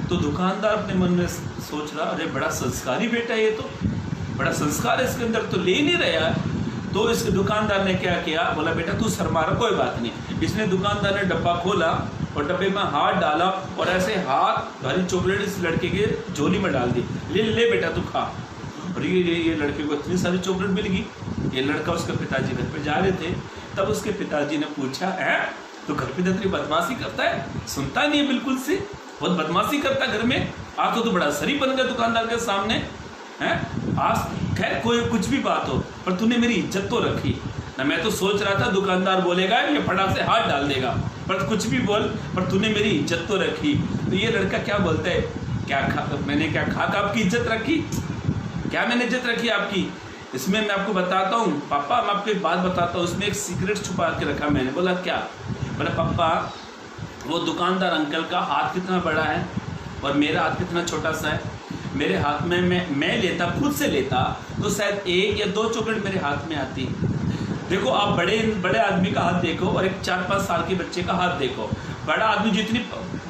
तो दुकानदार अपने मन में सोच रहा, अरे बड़ा संस्कारी बेटा, ये तो बड़ा संस्कार है इसके अंदर, तो ले नहीं रहा। तो इस दुकानदार ने क्या किया, बोला बेटा तू शर्मा रहा, कोई बात नहीं। इसने दुकानदार ने डब्बा खोला और डब्बे में हाथ डाला और ऐसे हाथ भरी चॉकलेट इस लड़के के झोली में डाल दी, ले ले बेटा तू खा। और ये लड़के को इतनी सारी चॉकलेट मिल गई। ये लड़का उसके पिताजी घर पे जा रहे थे, तब उसके पिताजी ने पूछा, है तो घर पे इतनी बदमाशी करता है, सुनता नहीं है बिल्कुल से, बहुत बदमाशी करता है घर में, आज तो बड़ा शरीफ बन गया दुकानदार के सामने है। आज खैर कोई कुछ भी बात हो, पर तूने मेरी इज्जत तो रखी ना। मैं तो सोच रहा था दुकानदार बोलेगा ये फटाक से हाथ डाल देगा, पर कुछ भी बोल, पर तूने मेरी इज्जत तो रखी। तो ये लड़का क्या बोलता है, मैंने क्या खा का आपकी इज्जत रखी, क्या मैंने इज्जत रखी आपकी? इसमें मैं आपको बताता हूँ पापा, मैं आपको एक बात बताता हूँ, इसमें एक सीक्रेट छुपा के रखा मैंने। बोला क्या? बोला पापा वो दुकानदार अंकल का हाथ कितना बड़ा है और मेरा हाथ कितना छोटा सा है। मेरे हाथ में मैं लेता, खुद से लेता, तो शायद 1 या 2 चॉकलेट मेरे हाथ में आती। देखो आप बड़े आदमी का हाथ देखो और एक 4-5 साल के बच्चे का हाथ देखो। बड़ा आदमी जितनी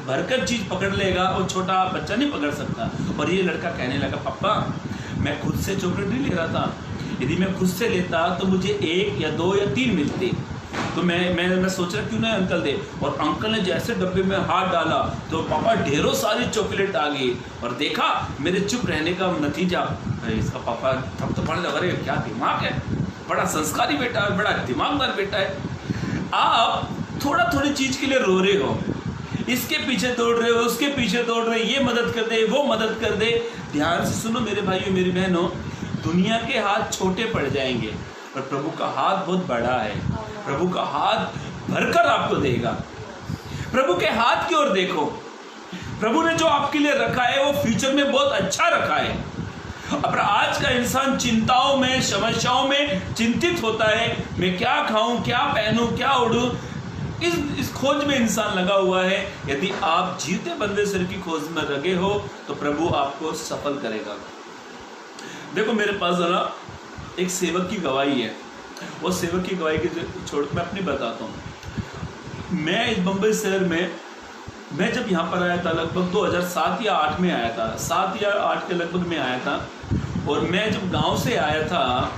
भरकर चीज़ पकड़ लेगा वो छोटा बच्चा नहीं पकड़ सकता। और ये लड़का कहने लगा, पापा मैं खुद से चॉकलेट नहीं ले रहा था, यदि मैं खुद से लेता तो मुझे 1 या 2 या 3 मिलती। तो मैं सोच रहा क्यों ना अंकल दे। और अंकल ने जैसे डब्बे में हाथ डाला तो पापा ढेरों सारी चॉकलेट आ गई। और देखा मेरे चुप रहने का नतीजा, इसका पापा तब तो पढ़ लगा, अरे क्या दिमाग है, बड़ा संस्कारी बेटा है, बड़ा दिमागदार बेटा है। आप थोड़ी चीज़ के लिए रो रहे हो, इसके पीछे दौड़ रहे हो, उसके पीछे दौड़ रहे, ये मदद कर दे, वो मदद कर दे। ध्यान से सुनो मेरे भाइयों मेरी बहनों, दुनिया के हाथ छोटे पड़ जाएंगे पर प्रभु का हाथ बहुत बड़ा है। प्रभु का हाथ भरकर आपको देगा। प्रभु के हाथ की ओर देखो। प्रभु ने जो आपके लिए रखा है वो फ्यूचर में बहुत अच्छा रखा है। अब आज का इंसान चिंताओं में, समस्याओं में चिंतित होता है, मैं क्या खाऊं, क्या पहनूं, क्या उड़ूं, इस खोज में इंसान लगा हुआ है। यदि आप जीते परमेश्वर की खोज में लगे हो तो प्रभु आपको सफल करेगा। देखो मेरे पास जरा एक सेवक की गवाही है, वो सेवक की गवाही की छोड़ मैं अपनी बताता हूँ। मैं इस बम्बई शहर में, मैं जब यहाँ पर आया था लगभग 2007 या 8 में आया था, 7 या 8 के लगभग में आया था। और मैं जब गांव से आया था,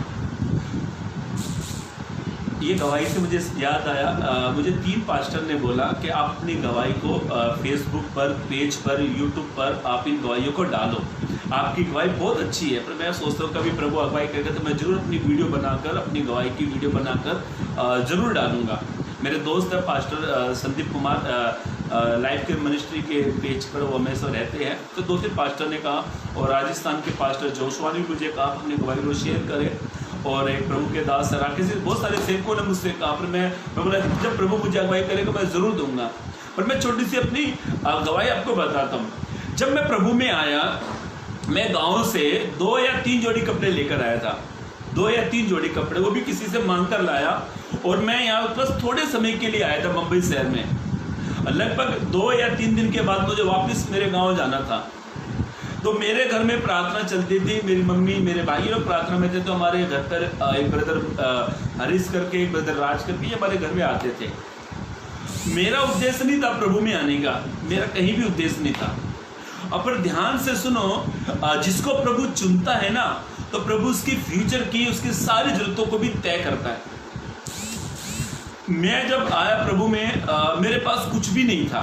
ये गवाही से मुझे याद आया, मुझे 3 पास्टर ने बोला कि आप अपनी गवाही को फेसबुक पर, पेज पर, यूट्यूब पर आप इन गवाहियों को डालो, आपकी गवाही बहुत अच्छी है। पर मैं सोचता हूँ कभी प्रभु अगुवाई करेगा तो मैं जरूर अपनी वीडियो बनाकर, अपनी गवाही की वीडियो बनाकर जरूर डालूंगा। मेरे दोस्त है पास्टर संदीप कुमार, लाइफ के मिनिस्ट्री के पेज पर वो हमेशा रहते हैं। तो 2-3 पास्टर ने कहा, और राजस्थान के पास्टर जोशवा ने मुझे कहा अपनी गवाही को शेयर करें। और एक प्रभु के दास राकेश, बहुत सारे सेवकों ने मुझसे कहा, पर मैं बोला जब प्रभु मुझे अगुवाई करेगा मैं ज़रूर दूंगा। पर मैं छोटी सी अपनी गवाही आपको बताता हूँ। जब मैं प्रभु में आया, मैं गाँव से 2 या 3 जोड़ी कपड़े लेकर आया था, 2 या 3 जोड़ी कपड़े, वो भी किसी से मांग कर लाया। और मैं यहाँ बस थोड़े समय के लिए आया था मुंबई शहर में। लगभग 2 या 3 दिन के बाद मुझे वापस मेरे गांव जाना था। तो मेरे घर में प्रार्थना चलती थी, मेरी मम्मी मेरे भाई लोग प्रार्थना में थे, तो हमारे घर पर एक ब्रदर हरीश करके, एक ब्रदर राज करके हमारे घर में आते थे। मेरा उद्देश्य नहीं था प्रभु में आने का, मेरा कहीं भी उद्देश्य नहीं था। और पर ध्यान से सुनो, जिसको प्रभु चुनता है ना, तो प्रभु उसकी फ्यूचर की, उसकी सारी जरूरतों को भी तय करता है। मैं जब आया प्रभु में, मेरे पास कुछ भी नहीं था,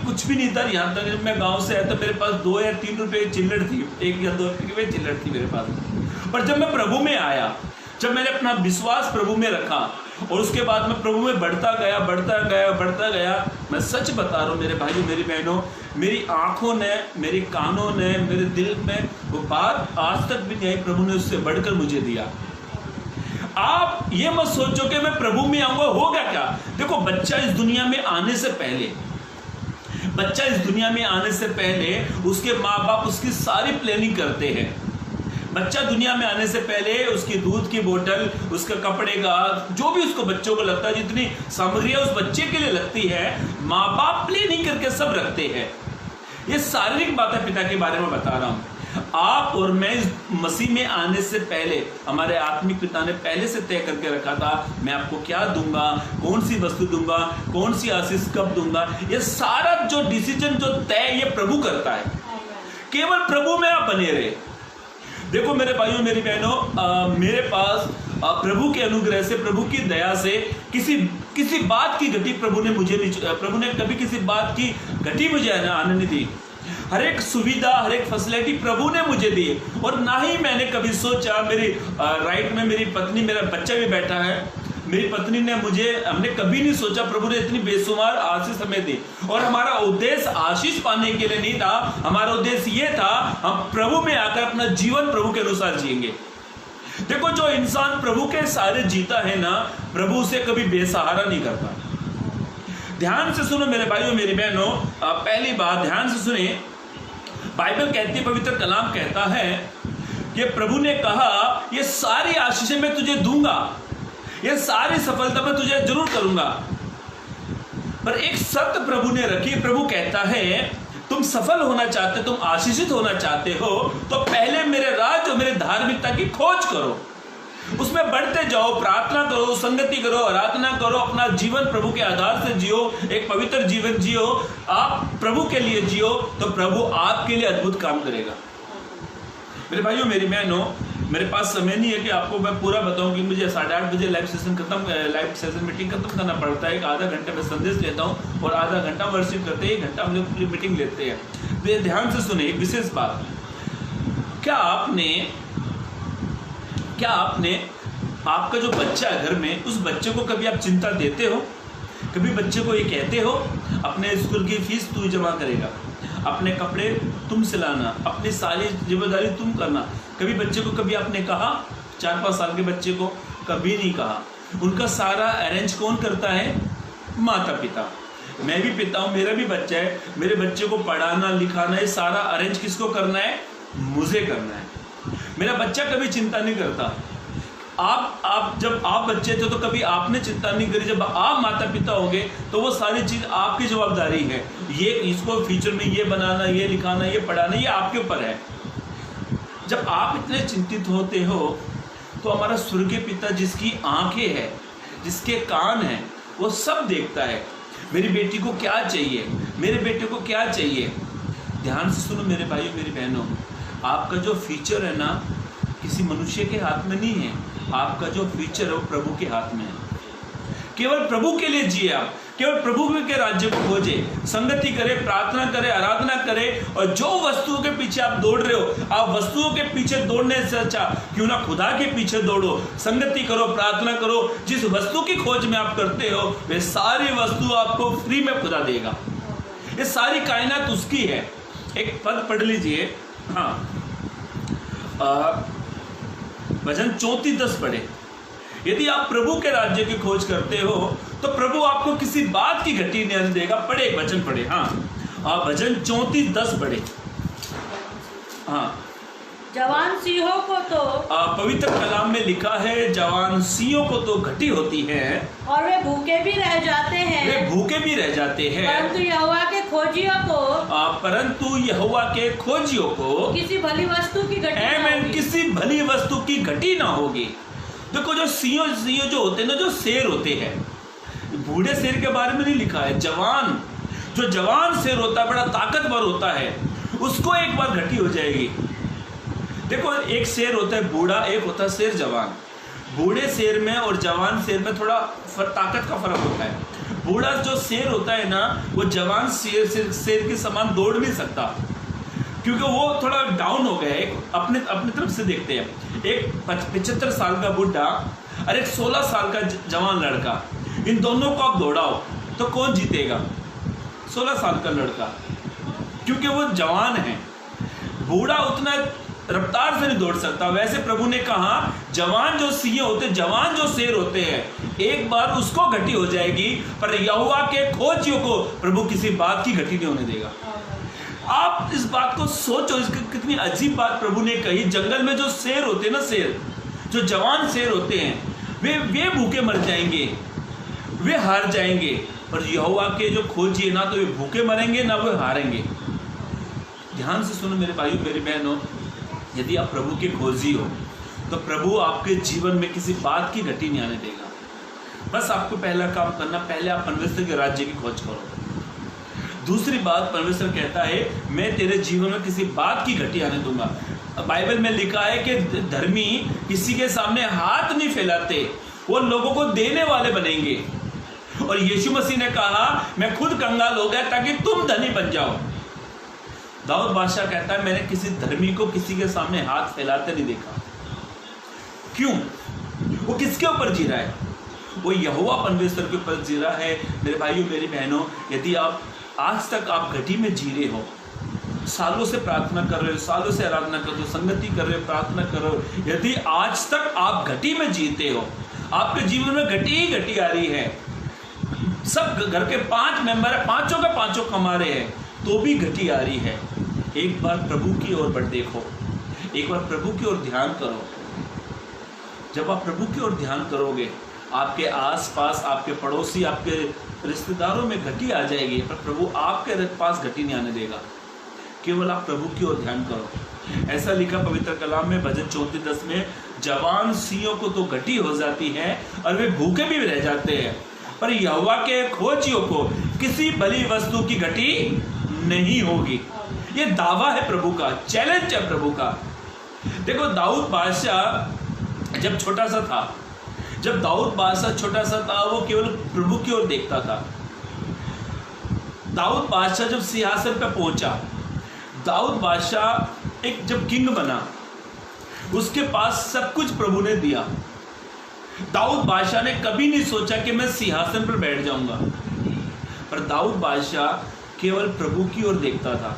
कुछ भी नहीं था। यहाँ तक जब मैं गांव से आया तो मेरे पास 2 या 3 रुपए चिल्लड़ थी, 1 या 2 रुपए चिल्लड़ थी मेरे पास। पर जब मैं प्रभु में आया, जब मैंने अपना विश्वास प्रभु में रखा और उसके बाद मैं प्रभु में बढ़ता गया, मैं सच बता रहा हूँ मेरे भाइयों मेरी बहनों, मेरी आंखों ने, मेरे कानों ने, मेरे दिल में वो बात आज तक भी नहीं आई, प्रभु ने उससे बढ़कर मुझे दिया। आप ये मत सोचो कि मैं प्रभु में आऊंगा होगा क्या। देखो, बच्चा इस दुनिया में आने से पहले उसके माँ बाप उसकी सारी प्लानिंग करते हैं। बच्चा दुनिया में आने से पहले उसकी दूध की बोतल, उसका कपड़े का, जो भी उसको बच्चों को लगता है, जितनी सामग्रियां उस बच्चे के लिए लगती है, माँ बाप प्लानिंग करके सब रखते हैं। ये शारीरिक बातें पिता के बारे में बता रहा हूँ। आप और मैं इस मसीह में आने से पहले हमारे आत्मिक पिता ने पहले से तय करके रखा था, मैं आपको क्या दूंगा, कौन सी वस्तु दूंगा, कौन सी आशीष कब दूंगा। ये सारा जो डिसीजन, जो तय, ये प्रभु करता है। केवल प्रभु में आप बने रहे। देखो मेरे भाइयों मेरी बहनों, मेरे पास प्रभु के अनुग्रह से, प्रभु की दया से किसी बात की गति प्रभु ने कभी किसी बात की गति मुझे आने नहीं दी। हर एक सुविधा, हर एक फैसिलिटी प्रभु ने मुझे दी, और ना ही मैंने कभी सोचा। मेरी राइट में मेरी पत्नी, मेरा बच्चा भी बैठा है, मेरी पत्नी ने हमने कभी नहीं सोचा, प्रभु ने इतनी बेशुमार आशीष हमें दी। और हमारा उद्देश्य आशीष पाने के लिए नहीं था, हमारा उद्देश्य ये था, हम प्रभु में आकर अपना जीवन प्रभु के अनुसार जिएंगे। देखो, जो इंसान प्रभु के सहारे जीता है ना, प्रभु उसे कभी बेसहारा नहीं करता। ध्यान से सुनो मेरे भाइयों मेरी बहनों, पहली बात ध्यान से सुने, बाइबल कहती है, पवित्र कलाम कहता है कि प्रभु ने कहा, ये सारी आशीषें मैं तुझे दूंगा, ये सारी सफलता मैं तुझे जरूर करूंगा। पर एक शर्त प्रभु ने रखी। प्रभु कहता है, तुम सफल होना चाहते हो, तुम आशीषित होना चाहते हो, तो पहले मेरे राज और मेरे धार्मिकता की खोज करो, उसमें बढ़ते जाओ, प्रार्थना करो, संगति करो, आराधना करो, अपना जीवन प्रभु के आधार से जियो, एक पवित्र जीवन जियो, आप प्रभु के लिए जियो, तो प्रभु आपके लिए अद्भुत काम करेगा। मेरे भाइयों मेरी बहनों, मेरे पास समय नहीं है कि आपको मैं पूरा बताऊं कि मुझे 8:30 बजे लाइव सेशन मीटिंग खत्म करना पड़ता है। 1 आधा घंटे में संदेश लेता हूं और आधा घंटा वर्शिप करते हैं, 1 घंटा हम लोग मीटिंग लेते हैं। तो ये ध्यान से सुने, एक विशेष बात, क्या आपने आपका जो बच्चा है घर में, उस बच्चे को कभी आप चिंता देते हो? कभी बच्चे को ये कहते हो, अपने स्कूल की फीस तू जमा करेगा, अपने कपड़े तुम सिलाना, अपनी सारी जिम्मेदारी तुम करना? कभी बच्चे को कभी आपने कहा? 4-5 साल के बच्चे को कभी नहीं कहा। उनका सारा अरेंज कौन करता है? माता पिता। मैं भी पिता हूँ, मेरा भी बच्चा है, मेरे बच्चे को पढ़ाना लिखाना, ये सारा अरेंज किसको करना है? मुझे करना है। मेरा बच्चा कभी चिंता नहीं करता। जब आप बच्चे थे तो कभी आपने चिंता नहीं करी, जब आप माता पिता होंगे तो वो सारी चीज आपकी जवाबदारी है। ये इसको फ्यूचर में ये बनाना, ये लिखाना, ये पढ़ाना, ये आपके ऊपर है। जब आप इतने चिंतित होते हो तो हमारा स्वर्गीय पिता, जिसकी आंखें हैं, जिसके कान हैं, वो सब देखता है। मेरी बेटी को क्या चाहिए, मेरे बेटे को क्या चाहिए। ध्यान से सुनो मेरे भाइयों मेरी बहनों, आपका जो फ्यूचर है ना, किसी मनुष्य के हाथ में नहीं है। आपका जो फ्यूचर है वो प्रभु के हाथ में है। केवल प्रभु के लिए जिए आप, केवल प्रभु के राज्य को खोजे, संगति करे, प्रार्थना करे, आराधना करे। और जो वस्तुओं के पीछे आप दौड़ रहे हो, आप वस्तुओं के पीछे दौड़ने से अच्छा क्यों ना खुदा के पीछे दौड़ो, संगति करो, प्रार्थना करो। जिस वस्तु की खोज में आप करते हो, वे सारी वस्तु आपको फ्री में खुदा देगा। ये सारी कायनात उसकी है। एक पद पढ़ लीजिए, हाँ, वचन 34:10 पढ़े। यदि आप प्रभु के राज्य की खोज करते हो तो प्रभु आपको किसी बात की घटी नहीं देगा। पढ़े, वचन पढ़े, हाँ, वचन 34:10 पढ़े, हाँ। जवान सिंहों को तो पवित्र कलाम में लिखा है जवान सिंहों को तो घटी होती है और वे भूखे भी रह जाते वे हैं, भूखे भी रह जाते हैं, परंतु यहोवा के खोजियों को परंतु यहोवा के खोजियों को किसी भली वस्तु की घटी न आमीन होगी। किसी भली वस्तु की घटी ना होगी। देखो जो सिंह जो होते हैं ना, जो शेर होते हैं, बूढ़े शेर के बारे में नहीं लिखा है, जवान जो जवान शेर होता है, बड़ा ताकतवर होता है, उसको एक बार घटी हो जाएगी। देखो एक शेर होता है बूढ़ा, एक होता है शेर जवान। बूढ़े शेर में और जवान शेर में थोड़ा ताकत का फर्क होता है। बूढ़ा जो शेर होता है ना, वो जवान शेर के समान दौड़ नहीं सकता, क्योंकि वो थोड़ा डाउन हो गया है। अपने तरफ से देखते हैं, एक 75 साल का बुढ़ा और एक 16 साल का जवान लड़का, इन दोनों को आप दौड़ाओ तो कौन जीतेगा? 16 साल का लड़का, क्योंकि वो जवान है। बूढ़ा उतना रफ्तार से नहीं दौड़ सकता। वैसे प्रभु ने कहा जवान जो सिंह होते, जवान जो शेर होते हैं, एक बार उसको घटी हो जाएगी, पर यहोवा के खोजियों को प्रभु किसी बात की घटी नहीं होने देगा। आप इस बात को सोचो, इसकी कितनी अजीब बात प्रभु ने कही। जंगल में जो शेर होते हैं ना, शेर जो जवान शेर होते हैं, वे भूखे मर जाएंगे, वे हार जाएंगे। और यहोवा के जो खोजी है ना, तो वे भूखे मरेंगे ना वे हारेंगे। ध्यान से सुनो मेरे भाइयों मेरी बहनों, यदि आप प्रभु के खोजी हो तो प्रभु आपके जीवन में किसी बात की घटी नहीं आने देगा। बस आपको पहला काम करना, पहले आप परमेश्वर के राज्य की खोज करो। दूसरी बात, परमेश्वर कहता है मैं तेरे जीवन में किसी बात की घटी आने दूंगा। बाइबल में लिखा है कि धर्मी किसी के सामने हाथ नहीं फैलाते, वो लोगों को देने वाले बनेंगे। और यीशु मसीह ने कहा मैं खुद कंगाल हो गया ताकि तुम धनी बन जाओ। दाऊद बादशाह कहता है मैंने किसी धर्मी को किसी के सामने हाथ फैलाते नहीं देखा। क्यों? वो किसके ऊपर जी रहा है? वो यहोवा परमेश्वर के ऊपर जी रहा है। मेरे भाइयों मेरी बहनों, यदि आप आज तक आप घटी में जी रहे हो, सालों से प्रार्थना कर रहे हो, सालों से आराधना कर रहे हो, संगति कर रहे हो, प्रार्थना कर रहे हो, यदि आज तक आप घटी में जीते हो, आपके जीवन में घटी ही घटी आ रही है, सब घर के 5 मेंबर है, पांचों के पांचों कमा रहे हैं, तो भी घटी आ रही है, एक बार प्रभु की ओर बढ़ देखो, एक बार प्रभु की ओर ध्यान करो। जब आप प्रभु की ओर ध्यान करोगे, आपके आसपास, आपके पड़ोसी, आपके रिश्तेदारों में घटी आ जाएगी, पर प्रभु आपके पास घटी नहीं आने देगा। केवल आप प्रभु की ओर ध्यान करो। ऐसा लिखा पवित्र कलाम में भजन 34:10 में, जवान सिंहों को तो घटी हो जाती है और वे भूखे भी रह जाते हैं, पर यहोवा के खोजियों को किसी भली वस्तु की घटी नहीं होगी। ये दावा है प्रभु का, चैलेंज है प्रभु का। देखो दाऊद बादशाह जब छोटा सा था, जब दाऊद बादशाह छोटा सा था, वो केवल प्रभु की ओर देखता था। दाऊद बादशाह जब सिंहासन पर पहुंचा, दाऊद बादशाह एक जब किंग बना, उसके पास सब कुछ प्रभु ने दिया। दाऊद बादशाह ने कभी नहीं सोचा कि मैं सिंहासन पर बैठ जाऊंगा, पर दाऊद बादशाह केवल प्रभु की ओर देखता था।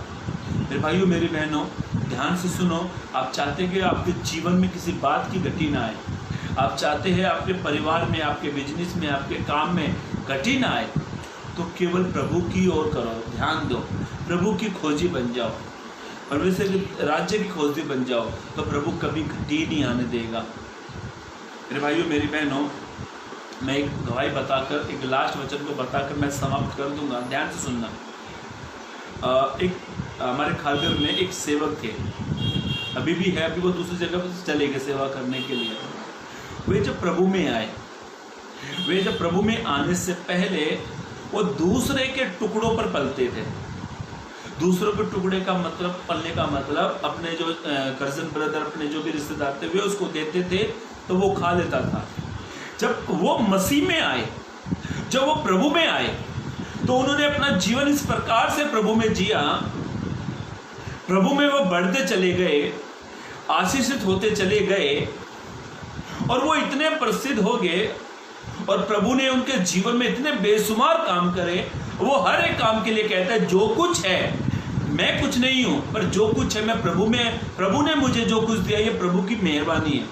मेरे भाइयों मेरी बहनों, ध्यान से सुनो। आप चाहते हैं कि आपके जीवन में किसी बात की घटी ना आए, आप चाहते हैं आपके परिवार में, आपके बिजनेस में, आपके काम में घटी ना आए, तो केवल प्रभु की ओर करो, ध्यान दो, प्रभु की खोजी बन जाओ, परमेश्वर के राज्य की खोजी बन जाओ, तो प्रभु कभी घटी नहीं आने देगा। मेरे भाइयों मेरी बहनों, मैं एक गवाही बताकर, एक लास्ट वचन को बताकर मैं समाप्त कर दूंगा। ध्यान से सुनना। एक हमारे खालगर में एक सेवक थे, अभी भी है, अभी वो दूसरी जगह पर चले गए सेवा करने के लिए। वे जब प्रभु में आए, वे जब प्रभु में आने से पहले वो दूसरे के टुकड़ों पर पलते थे। दूसरों के टुकड़े का मतलब, पलने का मतलब, अपने जो कजन ब्रदर, अपने जो भी रिश्तेदार थे, वे उसको देते थे तो वो खा लेता था। जब वो मसीह में आए, जब वो प्रभु में आए, तो उन्होंने अपना जीवन इस प्रकार से प्रभु में जिया, प्रभु में वो बढ़ते चले गए, आशीषित होते चले गए, और वो इतने प्रसिद्ध हो गए, और प्रभु ने उनके जीवन में इतने बेशुमार काम करे। वो हर एक काम के लिए कहता है जो कुछ है, मैं कुछ नहीं हूं, पर जो कुछ है मैं प्रभु में, प्रभु ने मुझे जो कुछ दिया, ये प्रभु की मेहरबानी है,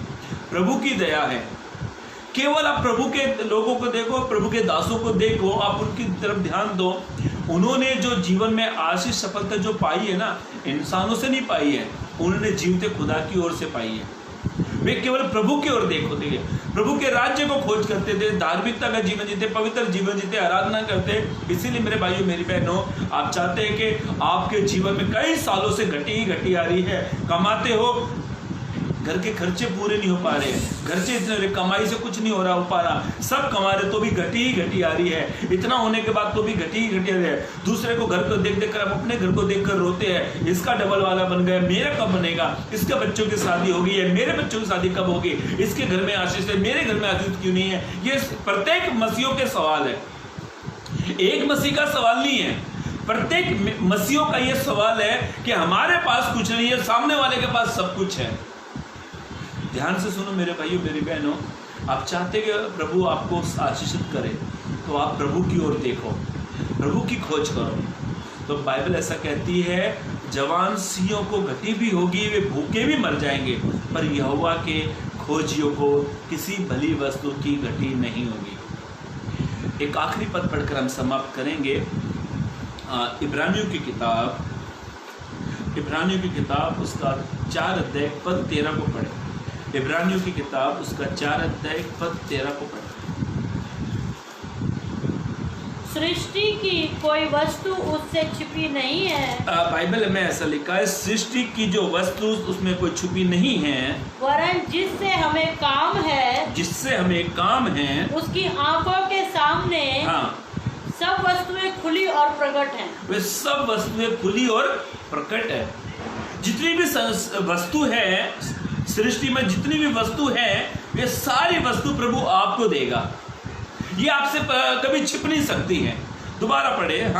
प्रभु की दया है। केवल आप प्रभु के लोगों को देखो, प्रभु के दासों को देखो, आप उनकी तरफ ध्यान दो। उन्होंने जो जीवन में आशीष सफलता जो पाई है ना, इंसानों से नहीं पाई है, उन्होंने जीवते खुदा की ओर से पाई है। वे केवल प्रभु की ओर देखते थे, प्रभु के राज्य को खोज करते थे, धार्मिकता का जीवन जीते, पवित्र जीवन जीते, आराधना करते। इसीलिए मेरे भाइयों मेरी बहनों, आप चाहते हैं कि आपके जीवन में कई सालों से घटी ही घटी आ रही है, कमाते हो, घर के खर्चे पूरे नहीं हो पा रहे हैं, घर से इतने कमाई से कुछ नहीं हो पा रहा, सब कमा रहे तो भी घटी ही घटी आ रही है, इतना होने के बाद तो भी घटी ही घटी आ रही है। दूसरे को घर को देख देख कर आप अपने घर को देख कर रोते हैं, इसका डबल वाला बन गया, मेरा कब बनेगा, इसके बच्चों की शादी होगी है, मेरे बच्चों की शादी कब होगी, इसके घर में आशीष है, मेरे घर में आशीष क्यों नहीं है। ये प्रत्येक मसीहों के सवाल है, एक मसीह का सवाल नहीं है, प्रत्येक मसीहों का ये सवाल है कि हमारे पास कुछ नहीं है, सामने वाले के पास सब कुछ है। ध्यान से सुनो मेरे भाइयों मेरी बहनों, आप चाहते कि प्रभु आपको आशीषित करे तो आप प्रभु की ओर देखो, प्रभु की खोज करो। तो बाइबल ऐसा कहती है, जवान सिंहों को घटी भी होगी, वे भूखे भी मर जाएंगे, पर यहोवा के खोजियों को किसी भली वस्तु की घटी नहीं होगी। एक आखिरी पद पढ़कर हम समाप्त करेंगे। इब्रानियों की किताब उसका 4 अध्याय पद 13 को पढ़े। इब्रानियों की किताब उसका 4 अध्याय पद 13 को पढ़े। सृष्टि की कोई वस्तु उससे छिपी नहीं है। बाइबल में ऐसा लिखा है, सृष्टि की जो वस्तु उसमें कोई छुपी नहीं है, वरन जिससे हमें काम है, उसकी आंखों के सामने सब वस्तुएं खुली और प्रकट हैं। वे सब वस्तुएं खुली और प्रकट है। जितनी भी वस्तु है सृष्टि में, जितनी भी वस्तु है, वे सारी वस्तु प्रभु आपको देगा, ये आपसे कभी छिप नहीं सकती है। दोबारा पढ़े।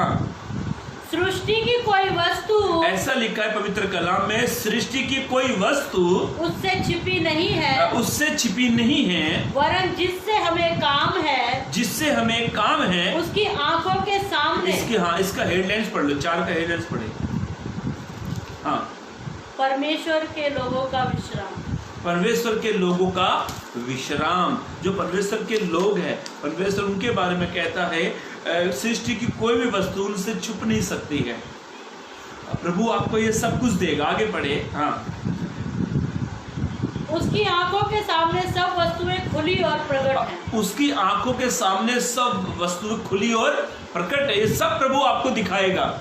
सृष्टि की कोई वस्तु, ऐसा लिखा है पवित्र कलाम में, सृष्टि की कोई वस्तु उससे छिपी नहीं है, वरन जिससे हमें काम है, उसकी आंखों के सामने। इसका हेडलाइंस पढ़ लो, 4 का हेडलाइंस पढ़े। परमेश्वर के लोगों का विश्राम। परमेश्वर के लोगों का विश्राम। जो परमेश्वर के लोग हैं, परमेश्वर उनके बारे में कहता है, सृष्टि की कोई भी वस्तु उनसे छुप नहीं सकती है। प्रभु आपको ये सब कुछ देगा। आगे पढ़े। उसकी आंखों के सामने सब वस्तुएं खुली और प्रकट हैं। उसकी आंखों के सामने सब वस्तुएं खुली और प्रकट है। ये सब प्रभु आपको दिखाएगा।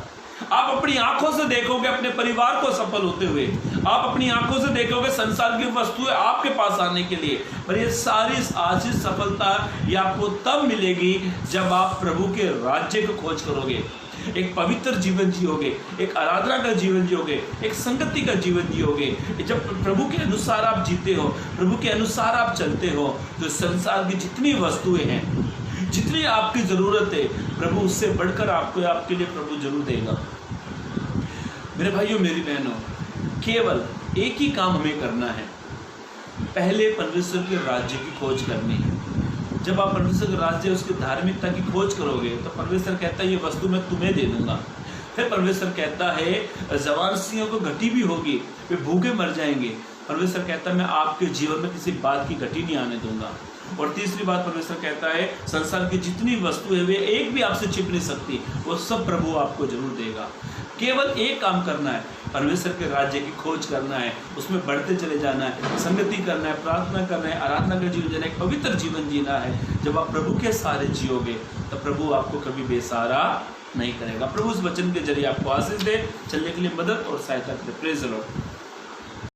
आप अपनी आंखों से देखोगे अपने परिवार को सफल होते हुए, आप अपनी आंखों से देखोगे संसार की वस्तुएं आपके पास आने के लिए, पर ये सारी आशीष सफलता ये आपको तब मिलेगी जब आप प्रभु के राज्य को खोज करोगे, एक पवित्र जीवन जियोगे, एक आराधना का जीवन जियोगे, एक संगति का जीवन जियोगे। जब प्रभु के अनुसार आप जीते हो, प्रभु के अनुसार आप चलते हो, तो संसार की जितनी वस्तुएं हैं, जितनी आपकी जरूरत है, प्रभु उससे बढ़कर आपके लिए प्रभु जरूर देगा। मेरे भाइयों मेरी बहनों, केवल एक ही काम हमें करना है, पहले परमेश्वर के राज्य की खोज करनी है। जब आप परमेश्वर के राज्य, उसकी धार्मिकता की खोज करोगे, तो परमेश्वर कहता है ये वस्तु मैं तुम्हें दे दूंगा। फिर परमेश्वर कहता है जवान सिंहों को घटी भी होगी, वे भूखे मर जाएंगे। परमेश्वर कहता है मैं आपके जीवन में किसी बात की घटी नहीं आने दूंगा। और तीसरी बात परमेश्वर कहता है संसार की जितनी वस्तु है वे एक भी आपसे छिप नहीं सकती, वो सब प्रभु आपको जरूर देगा। केवल एक काम करना है, परमेश्वर के राज्य की खोज करना है, उसमें बढ़ते चले जाना है, संगति करना है, प्रार्थना करना है, आराधना का जीवन जीना है, पवित्र जीवन जीना है। जब आप प्रभु के सहारे जियोगे तो प्रभु आपको कभी बेसहारा नहीं करेगा। प्रभु उस वचन के जरिए आपको आशीष दे, चलने के लिए मदद और सहायता करे। Praise the Lord.